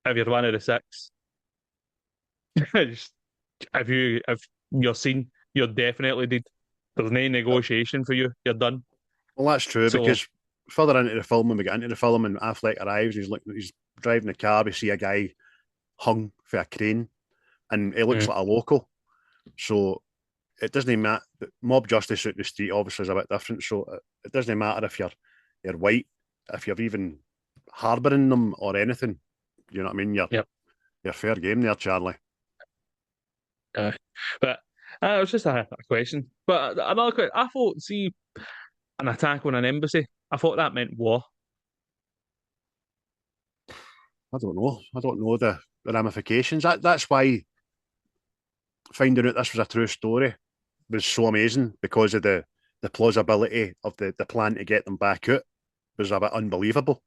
if you're one of the six, just, if you're seen, you're definitely dead. There's no negotiation for you. You're done. Well, that's true So, because further into the film, when we get into the film, and Affleck arrives, he's driving the car. We see a guy hung for a crane, and he looks mm, like a local. So it doesn't matter. Mob justice out the street obviously is a bit different. So it doesn't matter if you're white, if you're even harbouring them or anything. You know what I mean? yep. You're fair game there, Charlie. But it was just a question. But another question. I thought, see, an attack on an embassy. I thought that meant war. I don't know. I don't know the ramifications. That's why finding out this was a true story was so amazing because of the plausibility of the plan to get them back out was a bit unbelievable.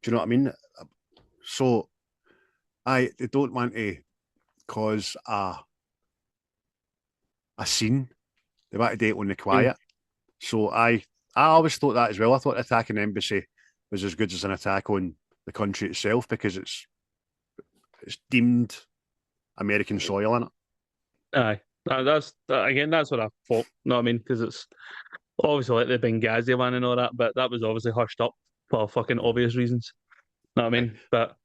Do you know what I mean? So they don't want to cause a scene. They want to do it on the Mm. quiet. So I always thought that as well. I thought attacking an embassy was as good as an attack on the country itself because it's deemed American soil in it. Aye. That's what I thought. Know what I mean? Because it's obviously like the Benghazi one and all that, but that was obviously hushed up for fucking obvious reasons. Know what I Aye. mean? But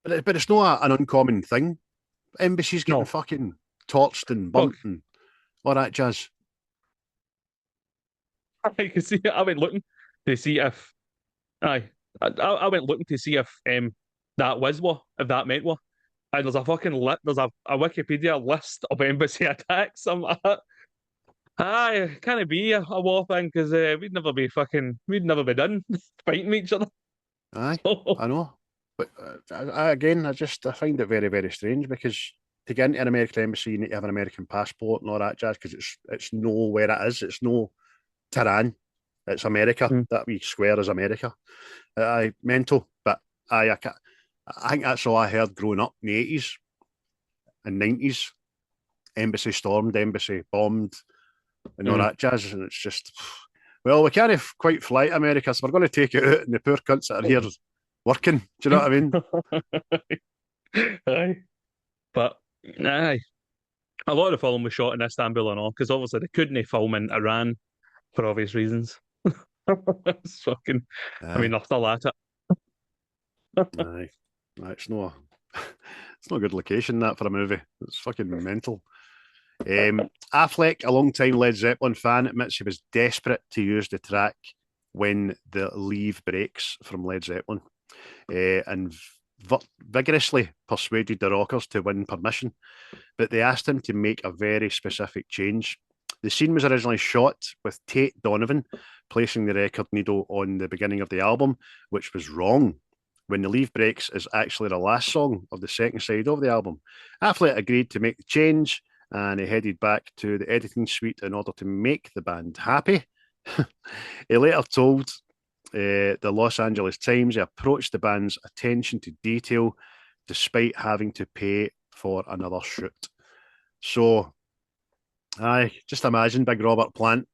But it's not an uncommon thing. Embassies getting no, fucking torched and fuck. burnt and all that jazz. I could see. I went looking to see if. Aye. I went looking to see if that was what, if that meant what. And there's a fucking there's a Wikipedia list of embassy attacks. I'm like, aye, can it be a war thing? Because we'd never be done fighting each other. Aye, So, I know. But again, I find it very, very strange because to get into an American embassy, you need to have an American passport and all that jazz because it's no where it is. It's no Tehran. It's America. mm, That wee square is America. Mental. But I think that's all I heard growing up in the 80s and 90s. Embassy stormed, embassy bombed, and all mm. that jazz. And it's just, well, we can't quite fly to America, so we're going to take it out, and the poor cunts that are here working. Do you know what I mean? Aye. But aye. A lot of the film was shot in Istanbul and all, because obviously they couldn't film in Iran for obvious reasons. It's fucking I mean Aye, they're still at it. aye. It's no, it's not a good location that for a movie. It's fucking mental. Affleck, a long-time Led Zeppelin fan, admits he was desperate to use the track when the leave breaks from Led Zeppelin, and vigorously persuaded the rockers to win permission, but they asked him to make a very specific change. The scene was originally shot with Tate Donovan placing the record needle on the beginning of the album, which was wrong. When the Leave Breaks is actually the last song of the second side of the album. Affleck agreed to make the change and he headed back to the editing suite in order to make the band happy. He later told the Los Angeles Times he approached the band's attention to detail despite having to pay for another shoot. So, just imagine Big Robert Plant.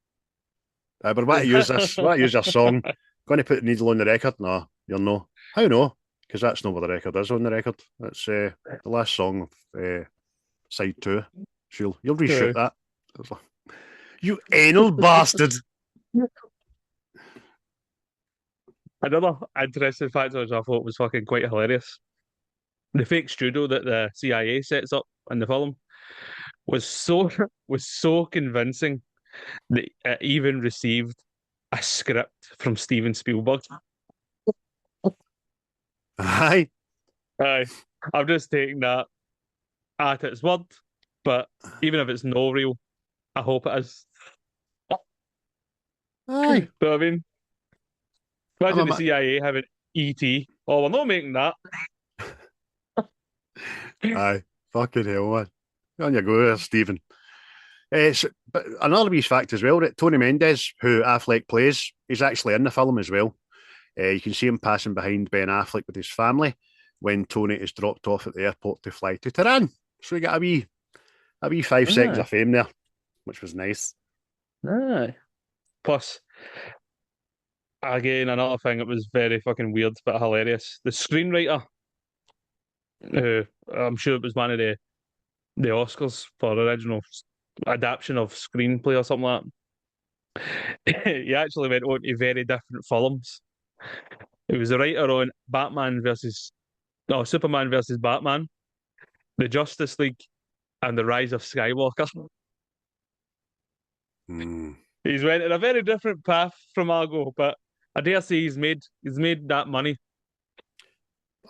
But what to use this? What to use your song? Going to put the needle on the record? No, you're no. How no? Because that's not what the record is on the record. It's the last song of side two. Sure, you'll reshoot True. that. You anal bastard. Another interesting factor which I thought was fucking quite hilarious. The fake studio that the CIA sets up in the film was so was so convincing that it even received a script from Steven Spielberg. Aye. Aye. I'm just taking that at its word, but even if it's no real, I hope it is. Aye. But I mean, Imagine the CIA having ET. Oh, we're not making that. Aye, fucking hell, man. On you go there, Stephen. But another wee fact as well, that Tony Mendes, who Affleck plays, he's actually in the film as well. You can see him passing behind Ben Affleck with his family when Tony is dropped off at the airport to fly to Tehran. So we got a wee 5 seconds of fame there, which was nice. Aye. Plus, again, another thing that was very fucking weird but hilarious. The screenwriter, who I'm sure it was one of the Oscars for original adaptation of screenplay or something like that. He actually went on to very different films. He was the writer on Superman versus Batman, the Justice League, and the Rise of Skywalker. He's went in a very different path from Argo, but I dare say he's made that money.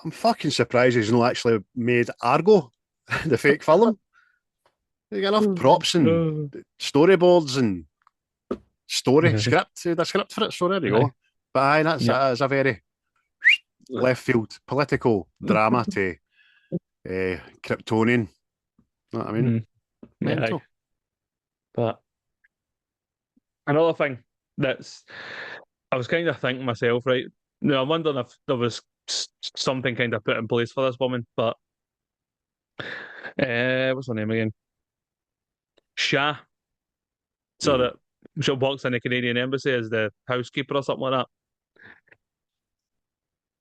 I'm fucking surprised he's not actually made Argo, the fake film. They got enough props and storyboards and script for it, so there you go. But aye, that's a very left field political drama to Kryptonian. You know what I mean? Yeah. But another thing I was kind of thinking myself, right? No, I'm wondering if there was something kind of put in place for this woman, but what's her name again? Shah. So that she works in the Canadian Embassy as the housekeeper or something like that.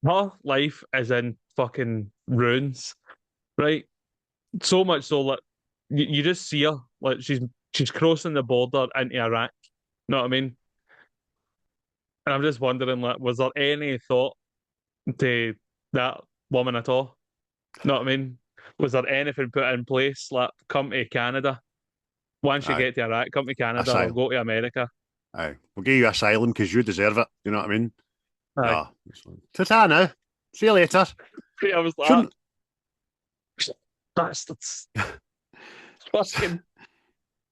Her life is in fucking ruins, right? So much so that you just see her like she's crossing the border into Iraq. You know what I mean? And I'm just wondering, like, was there any thought to that woman at all? You know what I mean? Was there anything put in place, like, come to Canada? Once you get to Iraq, come to Canada or go to America. Aye. We'll give you asylum because you deserve it. You know what I mean? Aye. Ta-ta now. See you later. I was like, bastards. Fucking.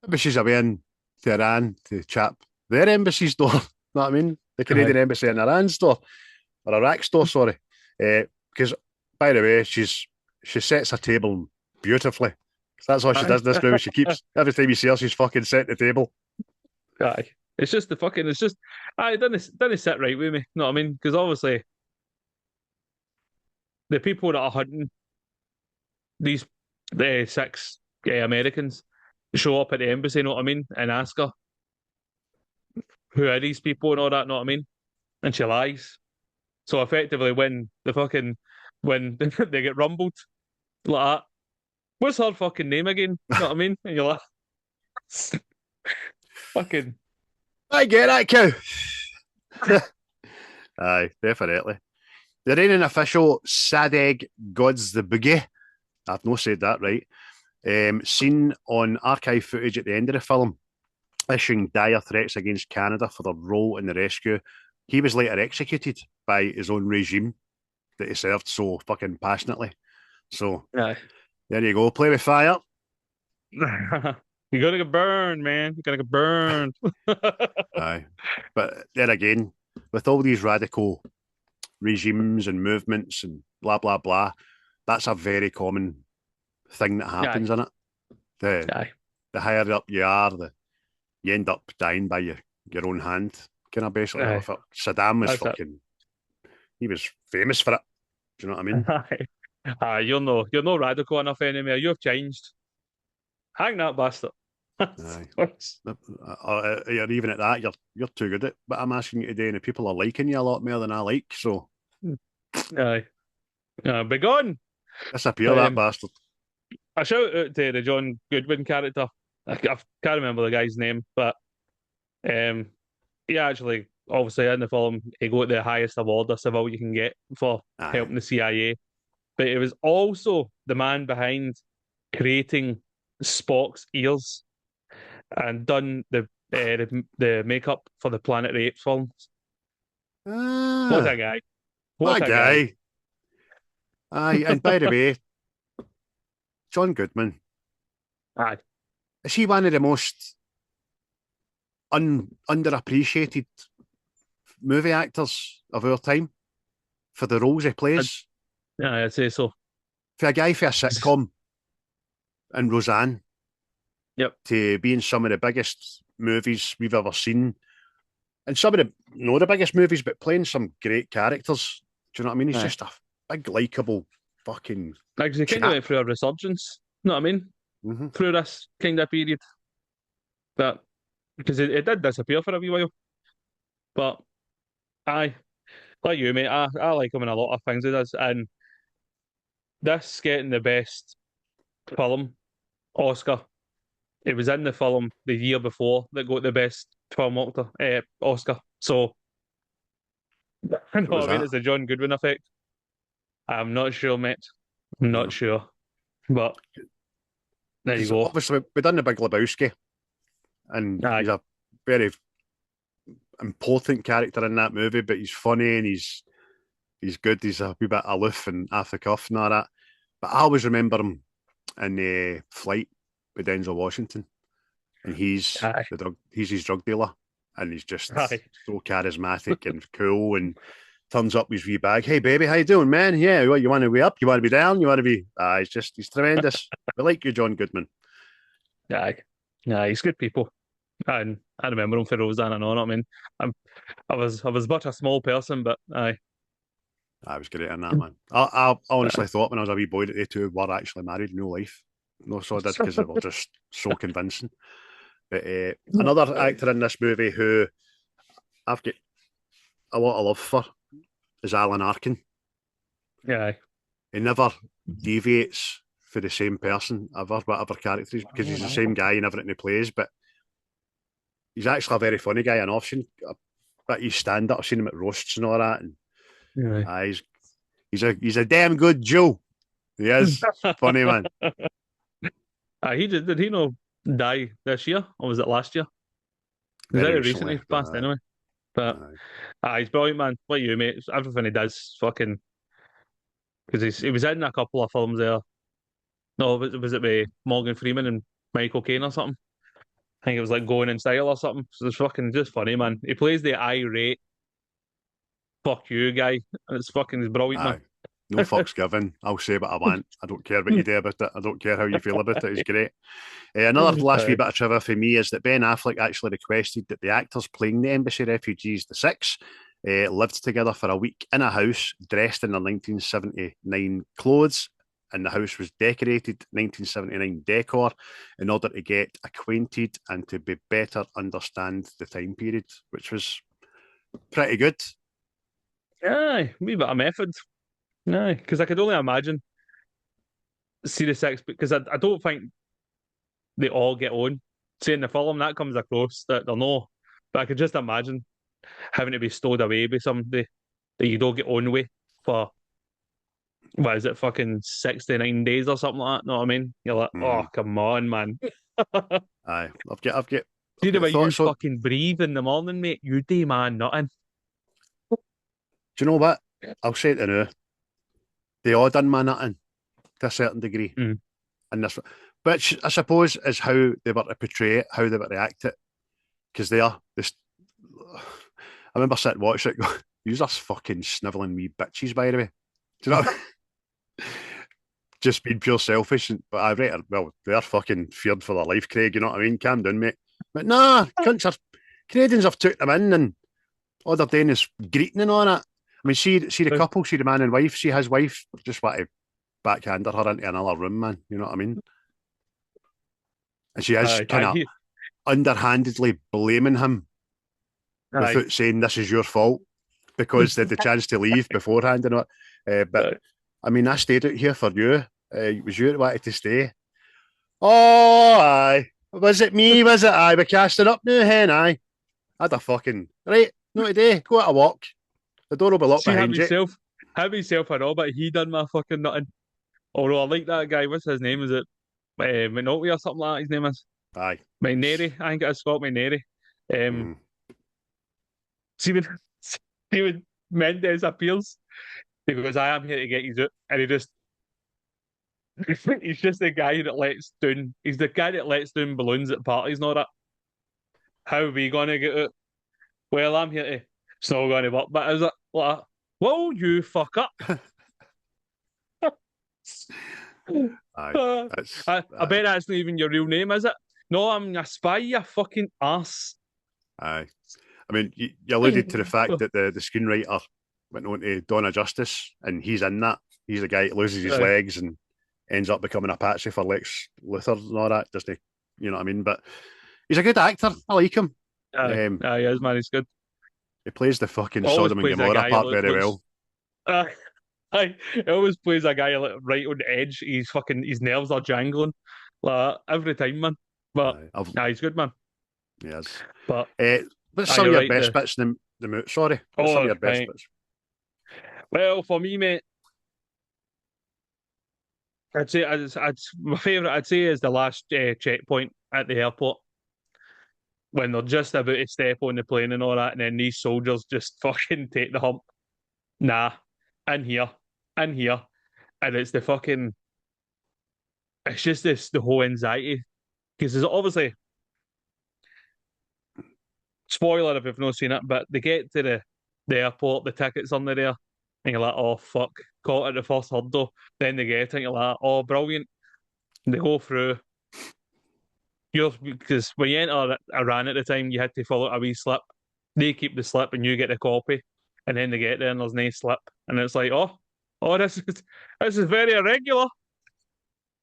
Maybe she's away in Tehran to chap their embassy's door. You know what I mean? The Canadian embassy in Iran store. Or Iraq store, sorry. Because, by the way, she sets her table beautifully. That's all she does in this movie. She keeps, every time you see her, she's fucking set the table. Aye. It's just it didn't sit right with me. You know what I mean? Because obviously, the people that are hunting the 6 Americans show up at the embassy, you know what I mean? And ask her, who are these people and all that, you know what I mean? And she lies. So effectively, when they get rumbled like that, what's her fucking name again? You know what I mean? And you're like, fucking. I get that cow. Aye, definitely. The reigning official Sadegh Gods the Boogie, I've not said that right, seen on archive footage at the end of the film, issuing dire threats against Canada for their role in the rescue. He was later executed by his own regime that he served so fucking passionately. So, there you go. Play with fire. You're gonna get burned, man. You're gonna get burned. Aye. But then again, with all these radical regimes and movements and blah, blah, blah, that's a very common thing that happens in it. The higher up you are, you end up dying by your own hand. Kind of basically. Saddam was he was famous for it. Do you know what I mean? You're no radical enough anymore. You've changed. Hang that bastard. Or even at that, you're too good at what I'm asking you today, and the people are liking you a lot more than I like. So, be gone. Disappear, that bastard. A shout out to the John Goodman character. I can't remember the guy's name, but he actually, obviously in the film, he got the highest award of civil you can get for helping the CIA. But it was also the man behind creating Spock's ears and done the makeup for the Planet of the Apes films. What a guy. What a guy. Aye, and by the way, John Goodman. Aye. Is he one of the most underappreciated movie actors of our time for the roles he plays. Yeah, I'd say so. For a guy for a sitcom and Roseanne Yep. to be in some of the biggest movies we've ever seen, and some of the not the biggest movies, but playing some great characters. Do you know what I mean? He's just a big, likable fucking. Actually, he kind of went through a resurgence. You know what I mean? Mm-hmm. Through this kind of period, that because it did disappear for a wee while. But I, like you, mate, I like him in a lot of things he does, and this getting the best film Oscar. It was in the film the year before that got the best film Oscar. So, I know What was what I mean? that? It's the John Goodwin effect. I'm not sure, mate. I'm not sure. But there you go. Obviously, we done the Big Lebowski, and he's a very important character in that movie. But he's funny and he's good. He's a wee bit aloof and off the cuff and all that. But I always remember him in Flight with Denzel Washington, and he's his drug dealer, and he's just so charismatic and cool, and turns up his wee bag. Hey baby, how you doing, man? Yeah, what, you want to be up? You want to be down? You want to be? He's tremendous. We like you, John Goodman. He's good people, and I remember him for Roseanne and all. I mean, I was but a small person, but I was great in that, man. I honestly thought when I was a wee boy that they two were actually married in real life. No, so I did because they were just so convincing. But another actor in this movie who I've got a lot of love for is Alan Arkin. Yeah. He never deviates for the same person ever, whatever character he's, because he's the same guy in everything he plays, but he's actually a very funny guy, and I've seen a bit of his stand-up. I've seen him at roasts and all that, and he's a damn good Joe. He is funny, man. Did he not die this year, or was it last year? Was it recently passed anyway? But he's brilliant, man. Like you, mate. Everything he does, fucking. Because he was in a couple of films there. No, was it with Morgan Freeman and Michael Caine or something? I think it was like Going in Style or something. So it's fucking just funny, man. He plays the irate fuck you guy. It's brilliant, man. No fucks given. I'll say what I want. I don't care what you do about it. I don't care how you feel about it. It's great. Another last wee bit of trivia for me is that Ben Affleck actually requested that the actors playing the embassy refugees, the six, lived together for a week in a house dressed in their 1979 clothes, and the house was decorated 1979 decor in order to get acquainted and to be better understand the time period, which was pretty good. Aye, wee bit of method. No, because I could only imagine Series 6, because I don't think they all get on. See, in the film, that comes across that they're no. But I could just imagine having to be stowed away by somebody that you don't get on with for, what is it, fucking 69 days or something like that. Know what I mean? You're like, oh, come on, man. Aye, I've got See the way you fucking breathe in the morning, mate? You do, man, nothing. Do you know what? I'll say it now. They all done my nutting to a certain degree. And this, which I suppose is how they were to portray it, how they were to act it. Because they are this. I remember sitting watching it. You're just fucking snivelling wee bitches, by the way. Do you know? Just being pure selfish. But I rate it. Well, they're fucking feared for their life, Craig. You know what I mean? Calm down, mate. But nah, Canadians have took them in, and all they're doing is greeting and all that. I mean, see the couple, see the man and wife, see his wife, just want to backhander her into another room, man. You know what I mean? And she is kind of underhandedly blaming him without saying this is your fault because they had the chance to leave beforehand and all. But I mean, I stayed out here for you. It was you that wanted to stay. Oh, aye. Was it me? Was it I? We're casting up now, hen, aye. I had a fucking right. No today. Go out a walk. The door will be locked behind you. Have himself and all, but he done my fucking nothing. Although I like that guy. What's his name? Is it McNairy or something like that? His name is. Aye. McNairy. I think it is Scott McNairy. See when Mendes appeals, he goes, "I am here to get you out," and he's just the guy that lets down. He's the guy that lets down balloons at parties and all that. How are we gonna get out? Well, I'm here to It's not going to work. But I was like, will you fuck up? Aye, that's I bet that's not even your real name, is it? No, I'm a spy, you fucking ass. aye. I mean, you alluded to the fact that the screenwriter went on to Donna Justice, and he's in that. He's the guy that loses his legs and ends up becoming a patsy for Lex Luthor and all that, doesn't he? You know what I mean? But he's a good actor. I like him. Aye, he is, man. He's good. He plays the fucking Always Sodom and plays a Gomorrah guy part that very looks. well. He always plays a guy right on the edge. His nerves are jangling like every time, man. But he's good, man. Yes. But what's some of your right, best bits in the movie? Sorry. What's some of your best bits? Well, for me, mate, I'd say my favourite. I'd say is the last checkpoint at the airport when they're just about to step on the plane and all that, and then these soldiers just fucking take the hump. Nah, in here, and it's the fucking. It's just the whole anxiety because there's obviously spoiler if you've not seen it, but they get to the airport, the tickets under there, and you're like, oh fuck, caught at the first hurdle. Then they get it, and you're like, oh brilliant. And they go through. Because when you enter Iran at the time, you had to fill out a wee slip. They keep the slip, and you get the copy. And then they get there, and there's no slip, and it's like, oh, this is very irregular.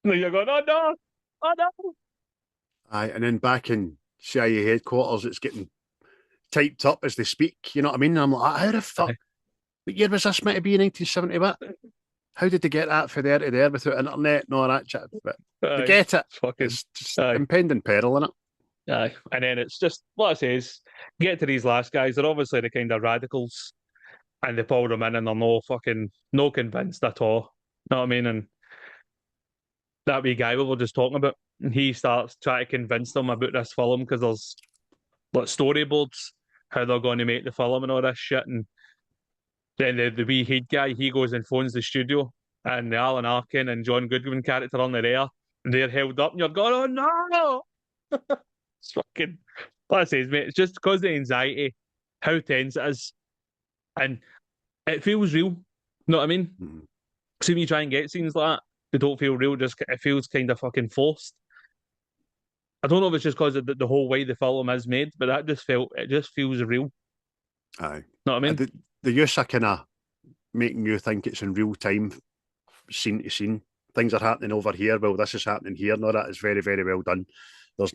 And you're going, oh no, oh no. Aye, and then back in CIA headquarters, it's getting typed up as they speak. You know what I mean? And I'm like, how the fuck? What year was this meant to be in 1970? What? How did they get that from there to there without internet and all that shit? But they get it. It's just impending peril, isn't it? Aye. And then it's just, what I say is, get to these last guys, they're obviously the kind of radicals, and they pull them in and they're no convinced at all. You know what I mean? And that wee guy we were just talking about, he starts trying to convince them about this film because there's like storyboards, how they're going to make the film and all this shit. And then the wee head guy, he goes and phones the studio, and the Alan Arkin and John Goodman character on there, and they're held up, and you're going, oh no! It's fucking, like I says, mate, it's just because of the anxiety, how tense it is, and it feels real. You know what I mean? Mm-hmm. See, when you try and get scenes like that, they don't feel real, just it feels kind of fucking forced. I don't know if it's just because of the whole way the film is made, but it just feels real. Aye. Know what I mean? The use of kind of making you think it's in real time, scene to scene. Things are happening over here. Well, this is happening here. No, that is very, very well done. We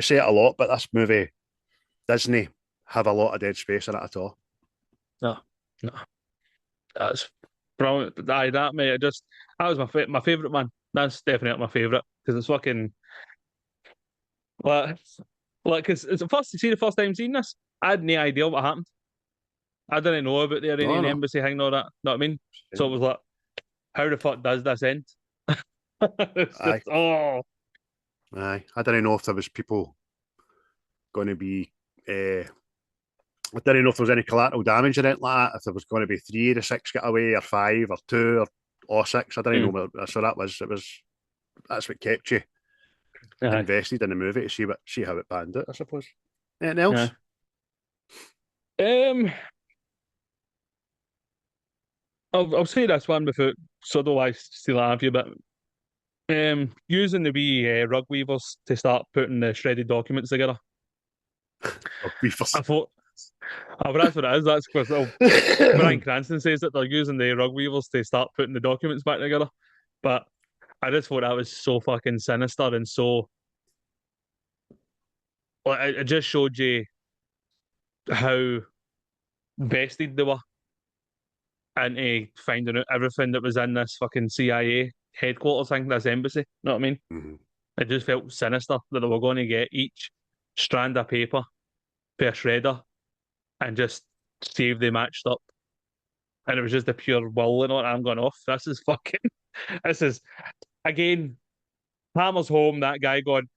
say it a lot, but this movie, Disney have a lot of dead space in it at all. No. That's brilliant. That mate, that was my favourite, man. That's definitely my favourite because it's fucking because it's the first time seeing this. I had no idea what happened. I didn't know about the Iranian embassy thing and all that. Know what I mean? Yeah. So it was like, how the fuck does this end? Aye. Aye. I didn't know if there was people going to be. I didn't know if there was any collateral damage in it like that. If there was going to be 3 of the 6 get away, or 5, or 2, or 6. I didn't know. So that's what kept you invested in the movie to see how it panned out, I suppose. Anything else? I'll say this one before, so otherwise still have you, but using the wee rug weavers to start putting the shredded documents together. I thought, but that's what it is. That's because Bryan Cranston says that they're using the rug weavers to start putting the documents back together. But I just thought that was so fucking sinister and so. It just showed you how vested they were into finding out everything that was in this fucking CIA headquarters thing, this embassy. You know what I mean? Mm-hmm. It just felt sinister that they were going to get each strand of paper per shredder and just see if they matched up. And it was just a pure will and all. I'm going off. This is, again, Hammer's home, that guy going,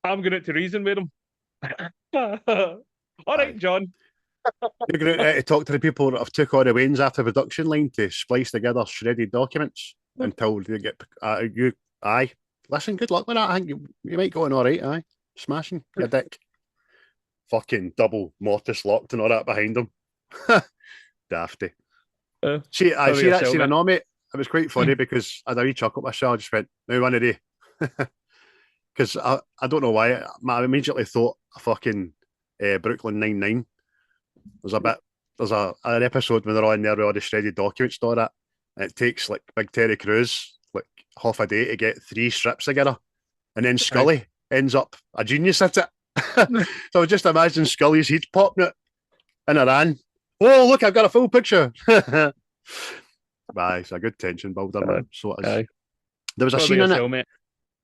I'm going to reason with him. All right, John. You're going to talk to the people that have took all the wains after the production line to splice together shredded documents until they get you. Aye, listen. Good luck with that. I think you might go on all right. Aye, smashing your dick. fucking double mortise locked and all that behind him. Dafty. See, I Maybe see that yourself, scene. I mate. know, mate. It was quite funny because I had a wee chuckle myself. I just went, now one of they. Because I don't know why. I immediately thought a fucking Brooklyn Nine-Nine. There's an episode when they're all in there with all the shredded documents and all that. And it takes like Big Terry Crews like half a day to get 3 strips together. And then Scully ends up a genius at it. So just imagine Scully's head popping it in Iran. Oh, look, I've got a full picture. Aye, it's a good tension builder, man. So it is. There was a scene in it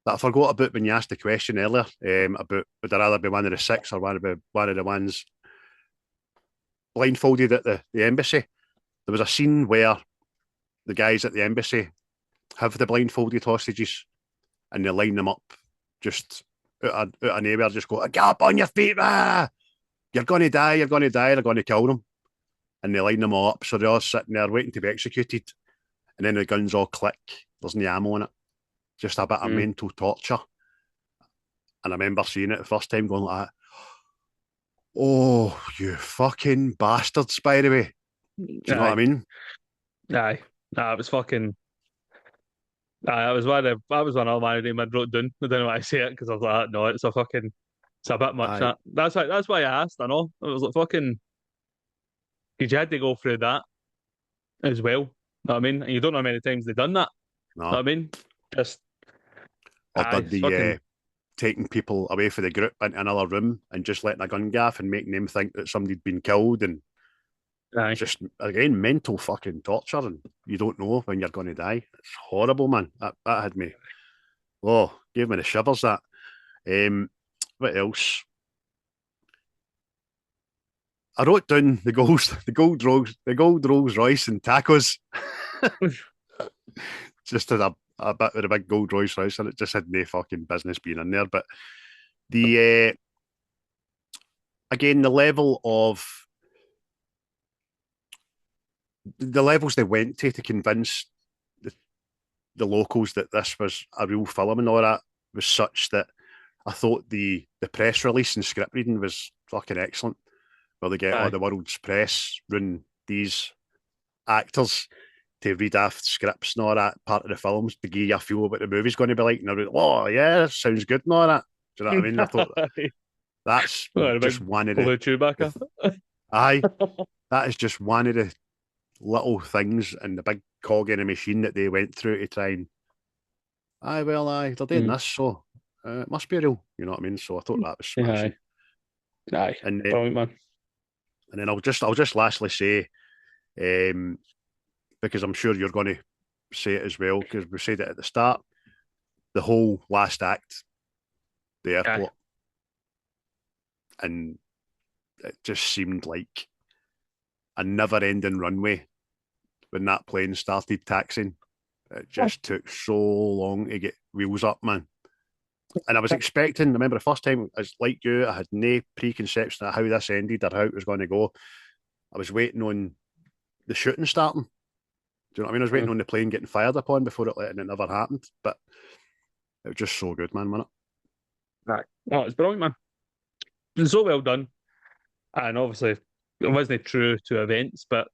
that I forgot about when you asked the question earlier about would I rather be one of the 6 or one of the ones blindfolded at the embassy. There was a scene where the guys at the embassy have the blindfolded hostages and they line them up just out of nowhere, just go, get up on your feet, you're going to die, they're going to kill them. And they line them all up, so they're all sitting there waiting to be executed. And then the guns all click, there's no ammo in it. Just a bit of mental torture. And I remember seeing it the first time going like that. Oh, you fucking bastards, by the way. Do you know what I mean? Aye. Nah, it was fucking... Aye, that was one of my name I wrote down. I don't know why I say it, because I was like, no, it's a bit much. Aye. That's why I asked, I know. It was like fucking... Because you had to go through that as well. Know what I mean? And you don't know how many times they've done that. No. Know what I mean? Just... Or aye, did the taking people away from the group into another room and just letting a gun gaff and making them think that somebody'd been killed and just, again, mental fucking torture, and you don't know when you're going to die. It's horrible, man. That had me, gave me the shivers, that. What else? I wrote down the gold Rolls Royce and tacos. Just had a bit with a big gold Rolls Royce, and it just had no fucking business being in there. But the again, the levels they went to convince the locals that this was a real film and all that was such that I thought the press release and script reading was fucking excellent. Where they get all the world's press running these actors to read off scripts and all that part of the films to give you a feel what the movie's going to be like. And they're like, oh, yeah, that sounds good and all that. Do you know what I mean? I thought that's just one of the... Aye, that is just one of the little things in the big cog in a machine that they went through to try and... they're doing this, so it must be real. You know what I mean? So I thought that was smashing. Aye. And brilliant, man. And then I'll just lastly say, because I'm sure you're going to say it as well, because we said it at the start, the whole last act, the airport, and it just seemed like a never-ending runway when that plane started taxiing. It just took so long to get wheels up, man. And I was expecting, I remember the first time, as like you, I had no preconception of how this ended or how it was going to go. I was waiting on the shooting starting. Do you know what I mean? I was waiting on the plane getting fired upon before it let, and it never happened. But it was just so good, man, wasn't it? Right. Oh, it's brilliant, man. It's so well done. And obviously, it wasn't true to events, but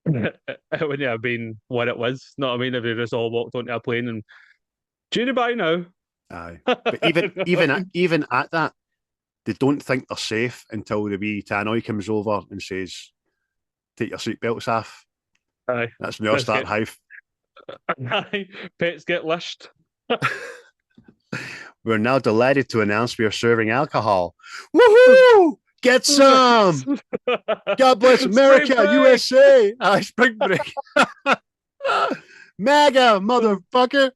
it wouldn't have been what it was. Know what I mean? If they just all walked onto a plane and, do you buy now? Aye. But even at that, they don't think they're safe until the wee tannoy comes over and says, take your seatbelts off. Aye. That's when they all start Aye. Pets get lashed. We're now delighted to announce we are serving alcohol. Woohoo! Get some! God bless America, USA! Aye, spring break. MAGA, motherfucker!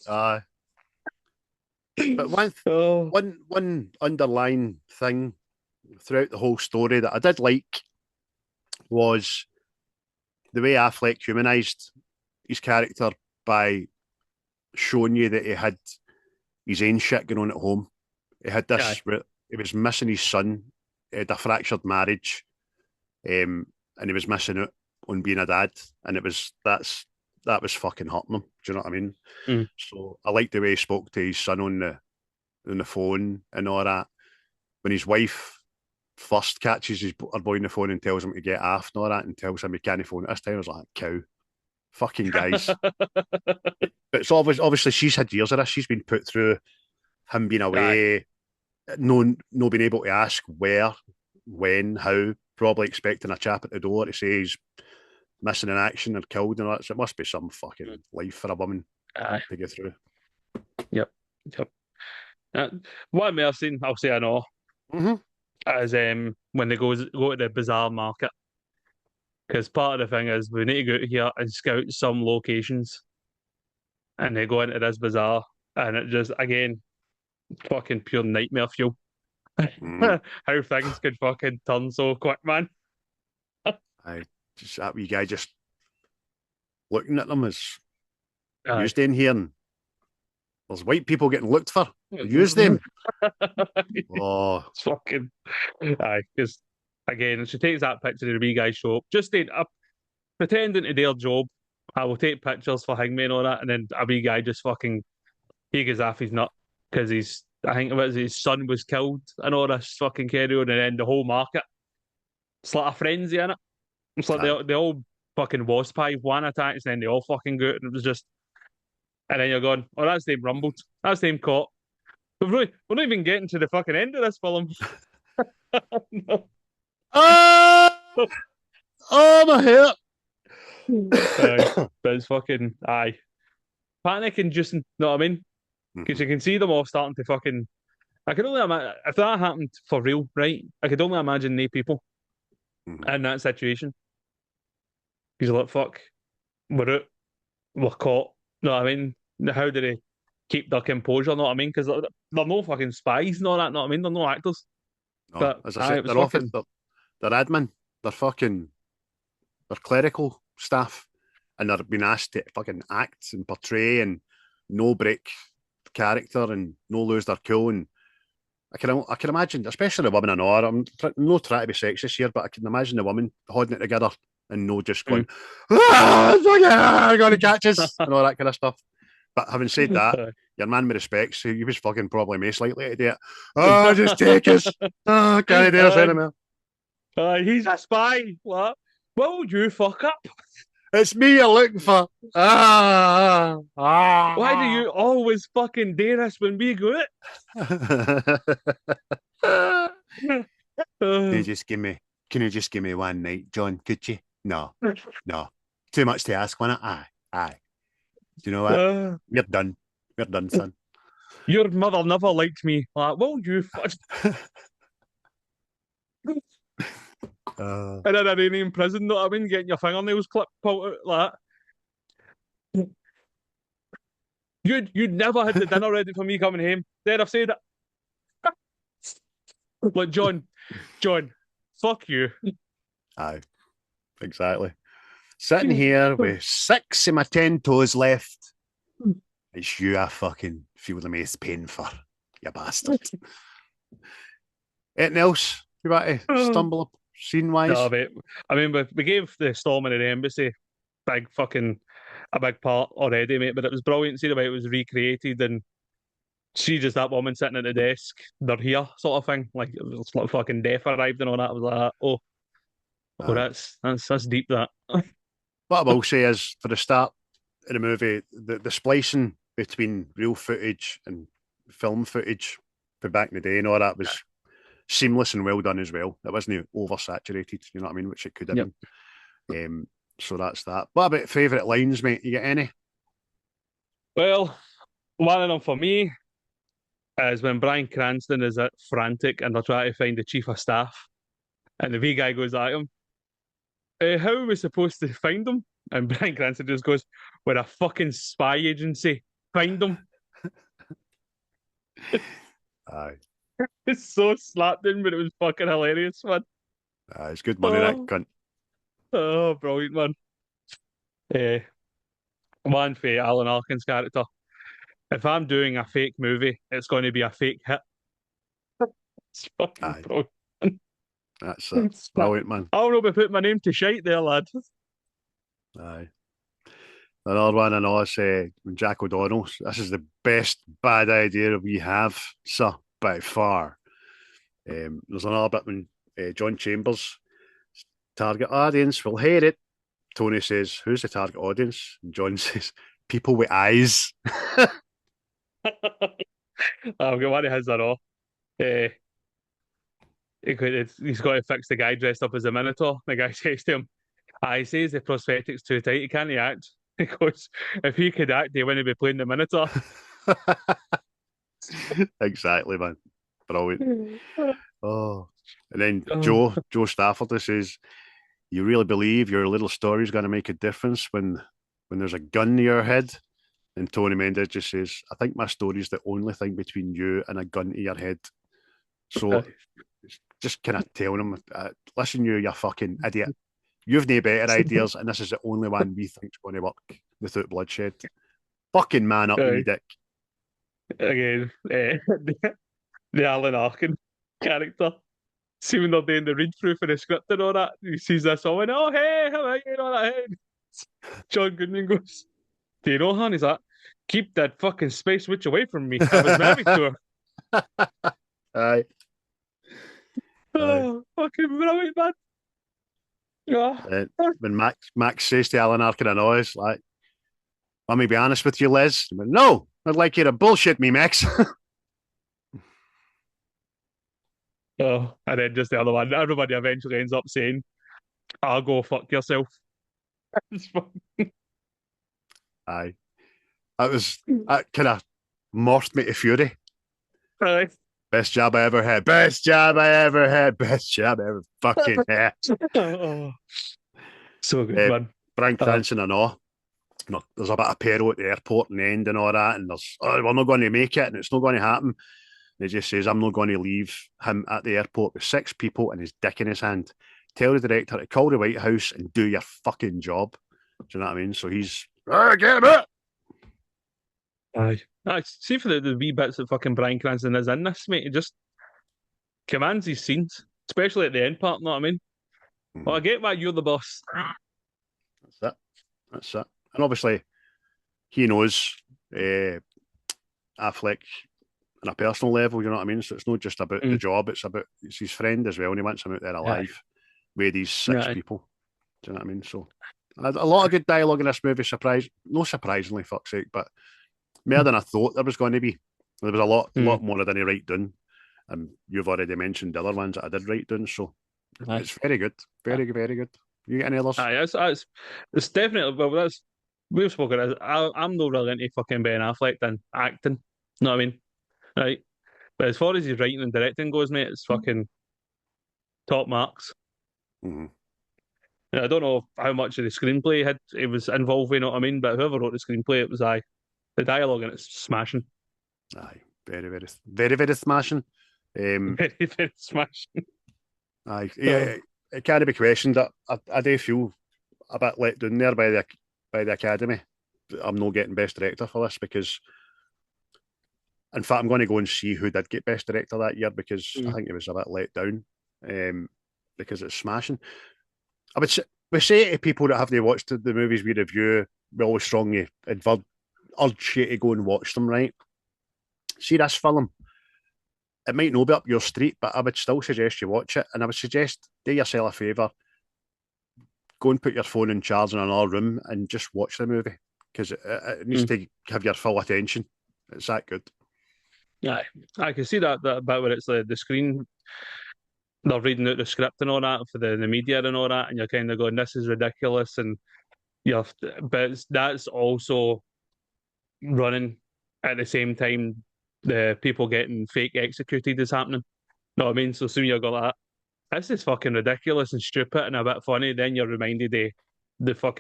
Aye. But one underlying thing throughout the whole story that I did like was the way Affleck humanised his character by showing you that he had his own shit going on at home. He had this, he was missing his son, he had a fractured marriage, and he was missing out on being a dad, and that was fucking hurting him. Do you know what I mean? So I liked the way he spoke to his son on the phone and all that. when his wife first catches her boy on the phone and tells him to get off and all that, and tells him he can't phone at this time, I was like, cow. Fucking guys. It's obviously she's had years of this. She's been put through him being away, no being able to ask where, when, how, probably expecting a chap at the door to say he's missing in action or killed and all that. So it must be some fucking life for a woman to get through. Yep. What I've seen, I'll say I know, is when they go to the bazaar market. Because part of the thing is we need to go out here and scout some locations. And they go into this bazaar, and it just, again, fucking pure nightmare fuel. How things could fucking turn so quick, man. That wee guy just looking at them as you staying here and there's white people getting looked for. Use them. Oh, it's fucking because again, she takes that picture of the wee guy show up, just pretending to do her job. I will take pictures for Hangman and all that, and then a wee guy just fucking he goes off his nut because I think his son was killed and all this fucking carry on, and then the whole market. It's like a frenzy in it. It's like they all fucking wasp hive one attacks, and then they all fucking go out, and it was just. And then you're going, oh, that's them rumbled. That's them caught. We're not even getting to the fucking end of this film. No. Oh, my head. But it's fucking, panic and just, know what I mean? Because you can see them all starting to fucking. I can only imagine, if that happened for real, right? I could only imagine the people in that situation. Because you're like, fuck, we're out, we're caught. Know what I mean? How do they keep their composure? Know what I mean? Because they're no fucking spies, know that. Know what I mean? They're no actors. No, but as I said, they're fucking... they're admin. They're clerical staff, and they're being asked to fucking act and portray and no break character and no lose their cool. And I can imagine, especially the women I know. I'm not trying to be sexist here, but I can imagine the women holding it together and no just going, I'm going to catch us and all that kind of stuff. But having said that, your man with respects, he was fucking probably most likely to do it. Oh, just take us. Oh, can't do us anymore. He's a spy. What? Will you fuck up? It's me you're looking for. Why do you always fucking dare us when we go it? Can you just give me one night, John? Could you? No. Too much to ask, wasn't it? Aye. Do you know what? We're done. We're done, son. Your mother never liked me. Like, well, you fuck. And then I didn't in prison, know what I mean? Getting your fingernails clipped out like that. You'd never had the dinner ready for me coming home. There, I've said it. Like, John, fuck you. Aye, exactly. Sitting here with 6 of my 10 toes left. It's you I fucking feel the most pain for, you bastard. Anything else you want to stumble up scene-wise? No, mate. I mean, we gave the storming of the embassy a big part already, mate, but it was brilliant seeing the way it was recreated and see just that woman sitting at the desk, they're here sort of thing. Like, it was like fucking death arrived and all that. I was like, that's deep, that. What I will say is, for the start of the movie, the splicing between real footage and film footage from back in the day and all that was seamless and well done as well. It wasn't oversaturated, you know what I mean, which it could have been. So that's that. What about favourite lines, mate? You get any? Well, one of them for me is when Bryan Cranston is at frantic and they're trying to find the chief of staff, and the wee guy goes at him, how are we supposed to find them? And Bryan Cranston just goes, we're a fucking spy agency. Find them. Aye. It's so slapped in, but it was fucking hilarious, man. It's good money, that cunt. Oh, brilliant, man. One for Alan Arkin's character. If I'm doing a fake movie, it's going to be a fake hit. It's fucking brilliant. That's brilliant, man. I don't know if I put my name to shite there, lad. Aye. Another one I know is Jack O'Donnell. This is the best bad idea we have, sir, by far. There's another bit when John Chambers, target audience will hate it. Tony says, "Who's the target audience?" And John says, "People with eyes." I've got one of his at all. He's got to fix the guy dressed up as a Minotaur. The guy says to him, he says the prosthetics too tight, he can't act. He goes, if he could act, he wouldn't be playing the Minotaur. Exactly, man. Brilliant. Oh. And then Oh. Joe Stafford says, "You really believe your little story is going to make a difference when there's a gun to your head?" And Tony Mendes just says, "I think my story is the only thing between you and a gun to your head." So just kind of telling him, "Listen, you fucking idiot. You've no better ideas, and this is the only one we think's going to work without bloodshed. Fucking man up, you dick." Again, the Alan Arkin character. See when they're doing the read through for the script and all that, he sees this all and oh hey, how are you? And all that. John Goodman goes, "Do you know, hon?" He's like, "Keep that fucking space witch away from me. I was married to her." Aye. Oh, fucking brilliant, man. Oh. When Max says to Alan Arkin, "I know," it's like, "Let me be honest with you, Liz." Went, "No, I'd like you to bullshit me, Max." Oh, and then just the other one. Everybody eventually ends up saying, "Argo, fuck yourself." Aye. That kind of morphed me to fury. Aye. Best job I ever had. Best job I ever had. Best job I ever fucking had. Oh, so good, man. Bryan Cranston and all. There's a bit of peril at the airport and the end and all that, and there's, we're not going to make it and it's not going to happen. And he just says, "I'm not going to leave him at the airport with 6 people and his dick in his hand. Tell the director to call the White House and do your fucking job." Do you know what I mean? So he's, "Get him out." Aye. See for the wee bits that fucking Bryan Cranston is in this, mate. He just commands his scenes, especially at the end part. Know what I mean? Well, I get why you're the boss. That's it. And obviously, he knows Affleck on a personal level, you know what I mean? So it's not just about the job, it's his friend as well, and he wants him out there alive with these 6 people. Do you know what I mean? So a lot of good dialogue in this movie, no surprisingly, fuck's sake, but more than I thought there was going to be. There was a lot more I didn't write down. And you've already mentioned the other ones that I did write down, so it's very good. Very good. You get any others? It's definitely, well, we've spoken. I'm not really into fucking Ben Affleck than acting. Know what I mean? Right. But as far as his writing and directing goes, mate, it's fucking top marks. Mm-hmm. I don't know how much of the screenplay it was involved with, you know what I mean? But whoever wrote the screenplay, it was the dialogue and it's smashing. Aye, very smashing. Very smashing. Aye, yeah, it can't be questioned. I do feel a bit let down there by the Academy. I'm not getting Best Director for this because, in fact, I'm going to go and see who did get Best Director that year because I think it was a bit let down because it's smashing. We say to people that haven't watched the movies we review, we always strongly urge you to go and watch them, right? See this film. It might not be up your street, but I would still suggest you watch it. And I would suggest do yourself a favour, go and put your phone in charge in another room and just watch the movie because it needs to have your full attention. It's that good. Yeah, I can see that bit where it's the screen. They're reading out the script and all that for the media and all that, and you're kind of going, "This is ridiculous," and but that's also running at the same time. The people getting fake executed is happening. Know what I mean? So soon you're going like, "This is fucking ridiculous and stupid and a bit funny." Then you're reminded the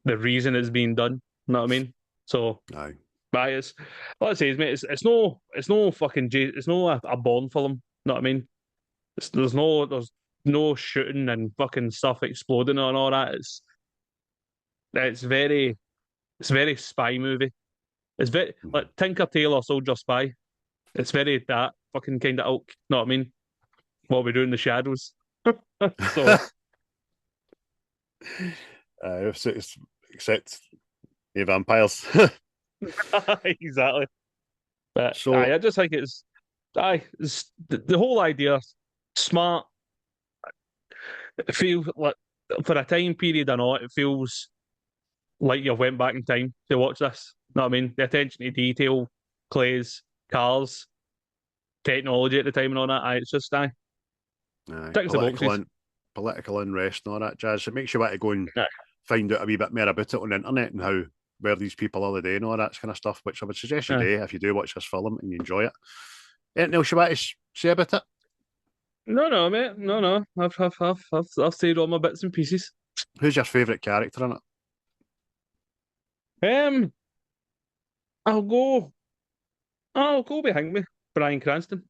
reason it's being done. Know what I mean? So Aye. bias. Let's say, mate, it's no fucking it's no a Bond film. Know what I mean? There's no shooting and fucking stuff exploding and all that. It's very spy movie. It's very like Tinker Tailor Soldier Spy. It's very that fucking kind of ilk. Know what I mean? What we do in the shadows. So except the vampires. exactly. But So I just think it's the whole idea, smart. It feels like for a time period or not, it feels like you've went back in time to watch this. Know what I mean? The attention to detail, Clea's, cars, technology at the time and all that. It's just ticks the boxes. Political unrest and all that jazz. It makes you want to go and Aye. find out a wee bit more about it on the internet and where these people are today and all that kind of stuff, which I would suggest you Aye. do if you do watch this film and you enjoy it. Anything else you want to say about it? No, mate. No. I've said all my bits and pieces. Who's your favourite character in it? Um, I'll go. I'll go behind me, Bryan Cranston.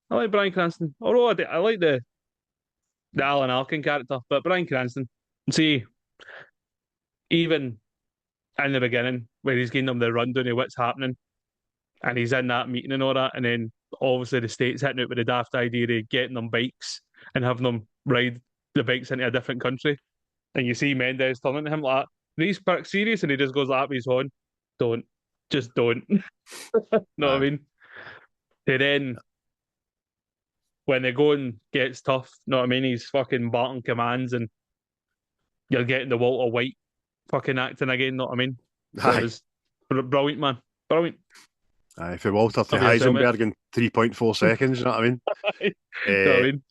I like Bryan Cranston. Although I like the Alan Arkin character, but Bryan Cranston. See, even in the beginning, where he's giving them the rundown of what's happening, and he's in that meeting and all that, and then obviously the states hitting out with the daft idea of getting them bikes and having them ride the bikes into a different country, and you see Mendes turning to him like, "These pricks serious?" and he just goes like with his horn, "Don't, just don't." Know what I mean? And then when the going gets tough, know what I mean? He's fucking barking commands, and you're getting the Walter White fucking acting again. Know what I mean? So it was brilliant, man. Brilliant. For Walter to Heisenberg in 3.4 seconds, you know what I mean? Know what I mean?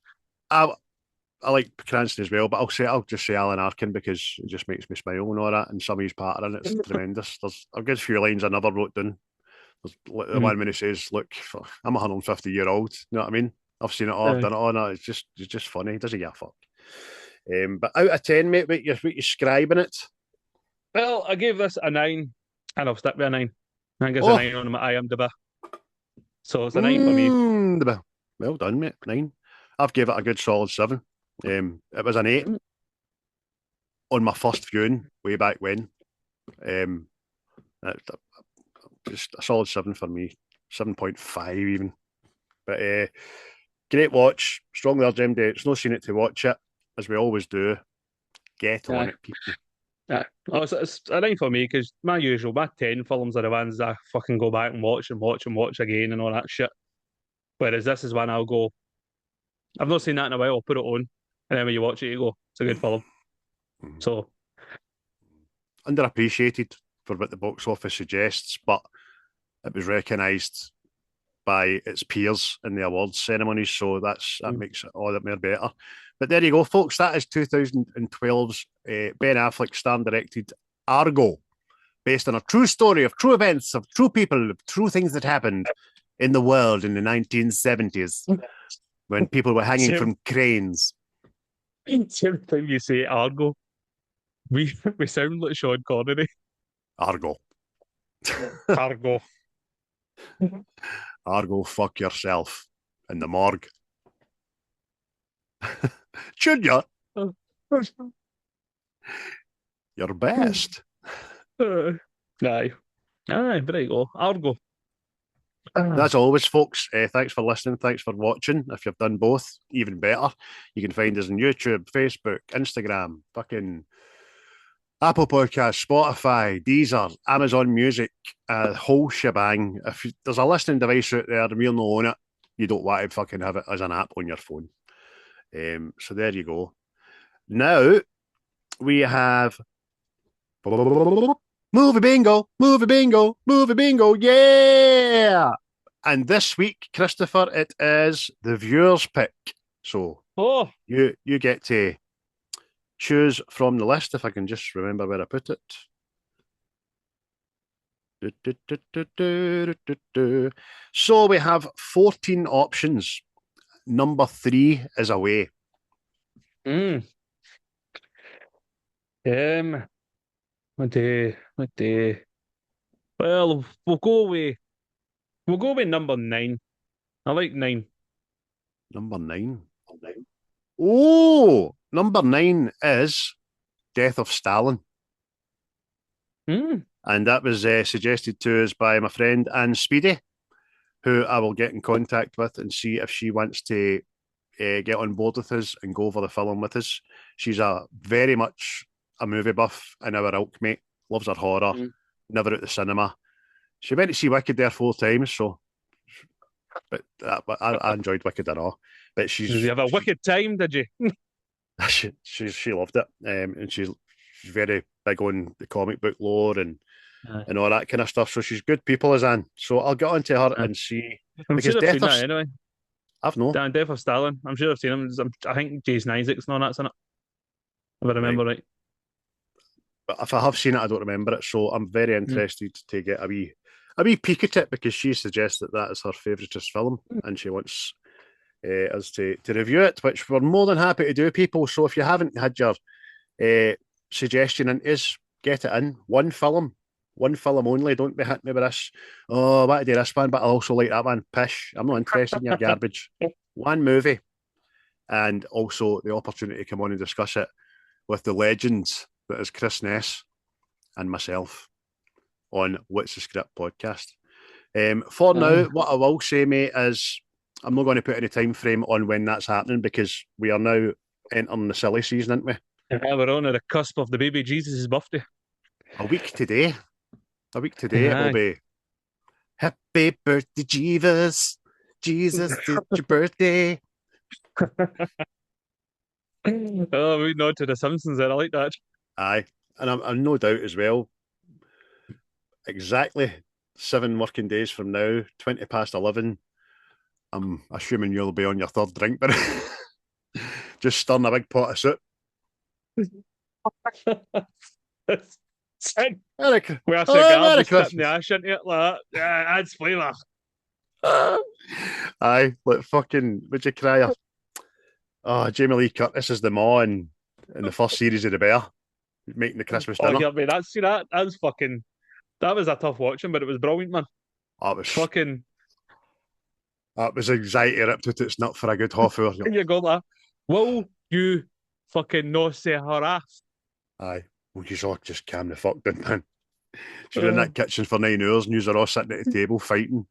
I like Cranston as well, but I'll just say Alan Arkin because it just makes me smile and all that, and some of his part in it's tremendous. There's a good few lines I never wrote down. There's the one when he says, "Look, I'm 150-year-old," you know what I mean? I've seen it all, I've done it all, no, it's just funny. He doesn't give a fuck. But out of 10, mate, what you're scribing it? Well, I gave this a 9, and I'll stick with a 9. I think it's a 9 on my ImDb. So it's a 9 for me. Well done, mate. 9. I've gave it a good solid 7. It was an 8 on my first viewing way back when. Just a solid 7 for me. 7.5 even. But great watch. Strongly urge them to, it's no seen it to watch it, as we always do. Get on it, people. Yeah. Oh, it's a 9 for me because my 10 films are the ones I fucking go back and watch again and all that shit. Whereas this is one I'll go, I've not seen that in a while, I'll put it on, and then when you watch it, you go, it's a good film. So underappreciated for what the box office suggests, but it was recognised by its peers in the awards ceremonies, so that makes it all that more better. But there you go, folks. That is 2012's Ben Affleck star-directed Argo, based on a true story of true events, of true people, of true things that happened in the world in the 1970s when people were hanging from cranes. Every time you say Argo, we sound like Sean Connery. Argo. Argo. Argo, fuck yourself in the morgue. Junior, your best. Aye, there you go. Argo. That's always, folks. Thanks for listening. Thanks for watching. If you've done both, even better. You can find us on YouTube, Facebook, Instagram, fucking Apple Podcasts, Spotify, Deezer, Amazon Music, whole shebang. If there's a listening device out there and we're not on it, you don't want to fucking have it as an app on your phone. So there you go. Now we have movie bingo, yeah! And this week, Christopher, it is the viewer's pick. So you get to choose from the list, if I can just remember where I put it. So we have 14 options. Number 3 is away. What day? Well, we'll go with number 9. I like 9. Number 9. Oh, number 9 is Death of Stalin. And that was suggested to us by my friend Anne Speedy, who I will get in contact with and see if she wants to get on board with us and go over the film with us. She's very much a movie buff in our ilk, mate. Loves her horror. Never at the cinema. She went to see Wicked there 4 times, so But I enjoyed Wicked and all. But Did you have a wicked time, did you? she loved it, and she's very big on the comic book lore and all that kind of stuff. So she's good people, as Anne. So I'll get on to her and see. I'm because sure I've seen that anyway. I've known. Dan, Death of Stalin. I'm sure I've seen him. I think Jason Isaacs and all that's in it. If I remember right. But if I have seen it, I don't remember it. So I'm very interested to get a wee peek at it, because she suggests that is her favouriteest film, and she wants us to review it, which we're more than happy to do, people. So if you haven't had your suggestion in, get it in. One film only. Don't be hitting me with this. Oh, I want to do this one, but I also like that one. Pish. I'm not interested in your garbage. One movie, and also the opportunity to come on and discuss it with the legends that is Chris Ness and myself on What's the Script podcast. For now, what I will say, mate, is I'm not going to put any time frame on when that's happening, because we are now entering the silly season, aren't we? Yeah, we're on at the cusp of the baby Jesus' birthday. A week today, it will be Happy Birthday, Jesus. Jesus, it's your birthday. Oh, we nod to the Simpsons there. I like that. Aye, and I'm no doubt as well. Exactly 7 working days from now, 11:20. I'm assuming you'll be on your third drink, but just stirring a big pot of soup. Where's the garbage tipping the ash into it like that? Yeah, adds flavour. Aye, like fucking, would you cry? Oh, Jamie Lee Curtis is the Ma in the first series of The Bear, making the Christmas dinner. Yeah, mate, that was fucking, that was a tough watching, but it was brilliant, man. That was fucking, that was anxiety ripped out its nut for a good half hour. You go there. Will you fucking not say her ass? Aye. Well, you all just calm the fuck down, man. She was in that kitchen for 9 hours and you were all sitting at the table fighting.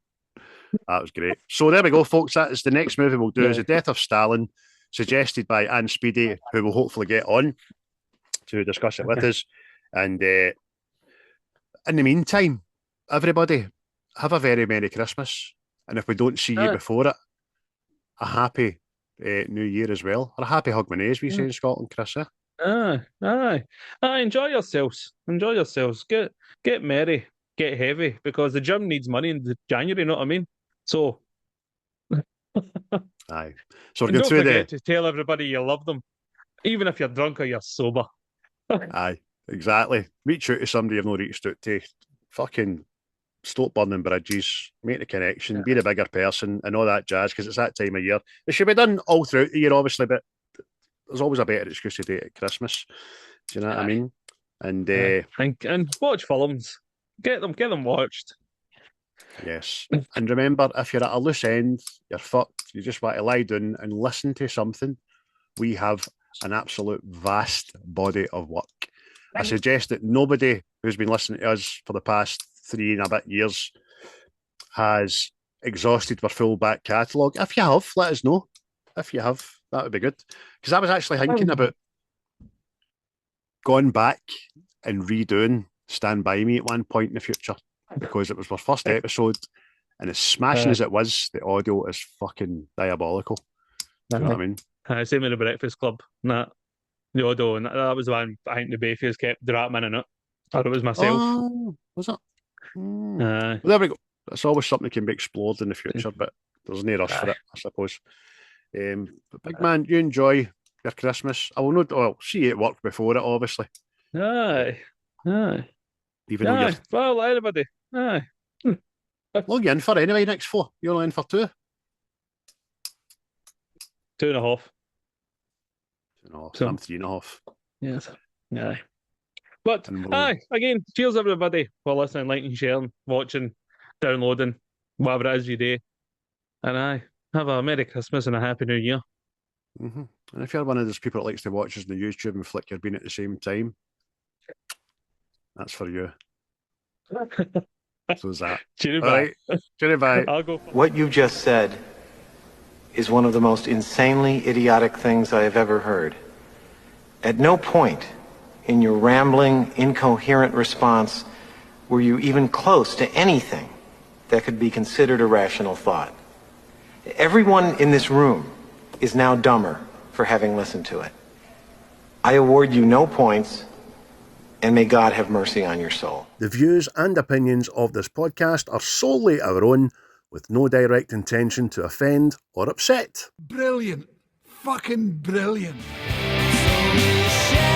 That was great. So there we go, folks. That is the next movie we'll do is The Death of Stalin, suggested by Anne Speedy, who will hopefully get on to discuss it with us. And in the meantime, everybody, have a very Merry Christmas. And if we don't see you before it, a happy New Year as well. Or a happy Hogmanay, as we say in Scotland, Chris. Aye. Enjoy yourselves. Enjoy yourselves. Get merry. Get heavy. Because the gym needs money in January, you know what I mean? So... Aye. So we're going through forget to tell everybody you love them, even if you're drunk or you're sober. Aye, exactly. Reach out to somebody you've not reached out to. Fucking stop burning bridges, make the connection, be the bigger person, and all that jazz, because it's that time of year. It should be done all throughout the year, obviously, but there's always a better excuse to do it at Christmas. Do you know what I mean? And watch films. Get them watched. Yes. And remember, if you're at a loose end, you're fucked, you just want to lie down and listen to something, we have an absolute vast body of work. I suggest that nobody who's been listening to us for the past 3 and a bit years has exhausted our full back catalogue. If you have, let us know. If you have, that would be good. Because I was actually thinking about going back and redoing Stand By Me at one point in the future, because it was our first episode, and as smashing as it was, the audio is fucking diabolical. Do you know what I mean? Same with the Breakfast Club. The audio, and that was the one I think the Bayfields kept dropping in it. Or it was myself. Oh, was it? Well, there we go. It's always something that can be explored in the future, but there's no rush for it, I suppose. But big man, you enjoy your Christmas. I will not. Well, see you at work before it, obviously. Aye. Even though you're... Well, everybody. Aye. Well, you're in for anyway next 4. You're only in for 2. 2.5. 2.5. So I'm 3.5. Yes. Aye. But again, cheers everybody for listening, liking, sharing, watching, downloading, whatever it is you do. And have a Merry Christmas and a Happy New Year. Mm-hmm. And if you're one of those people that likes to watch us on the YouTube and flick your bean at the same time, that's for you. So is that. Cheery bye. Right. Cheery bye. I'll go. What you just said is one of the most insanely idiotic things I have ever heard. At no point in your rambling, incoherent response were you even close to anything that could be considered a rational thought. Everyone in this room is now dumber for having listened to it. I award you no points, and may God have mercy on your soul. The views and opinions of this podcast are solely our own, with no direct intention to offend or upset. Brilliant. Fucking brilliant. So we share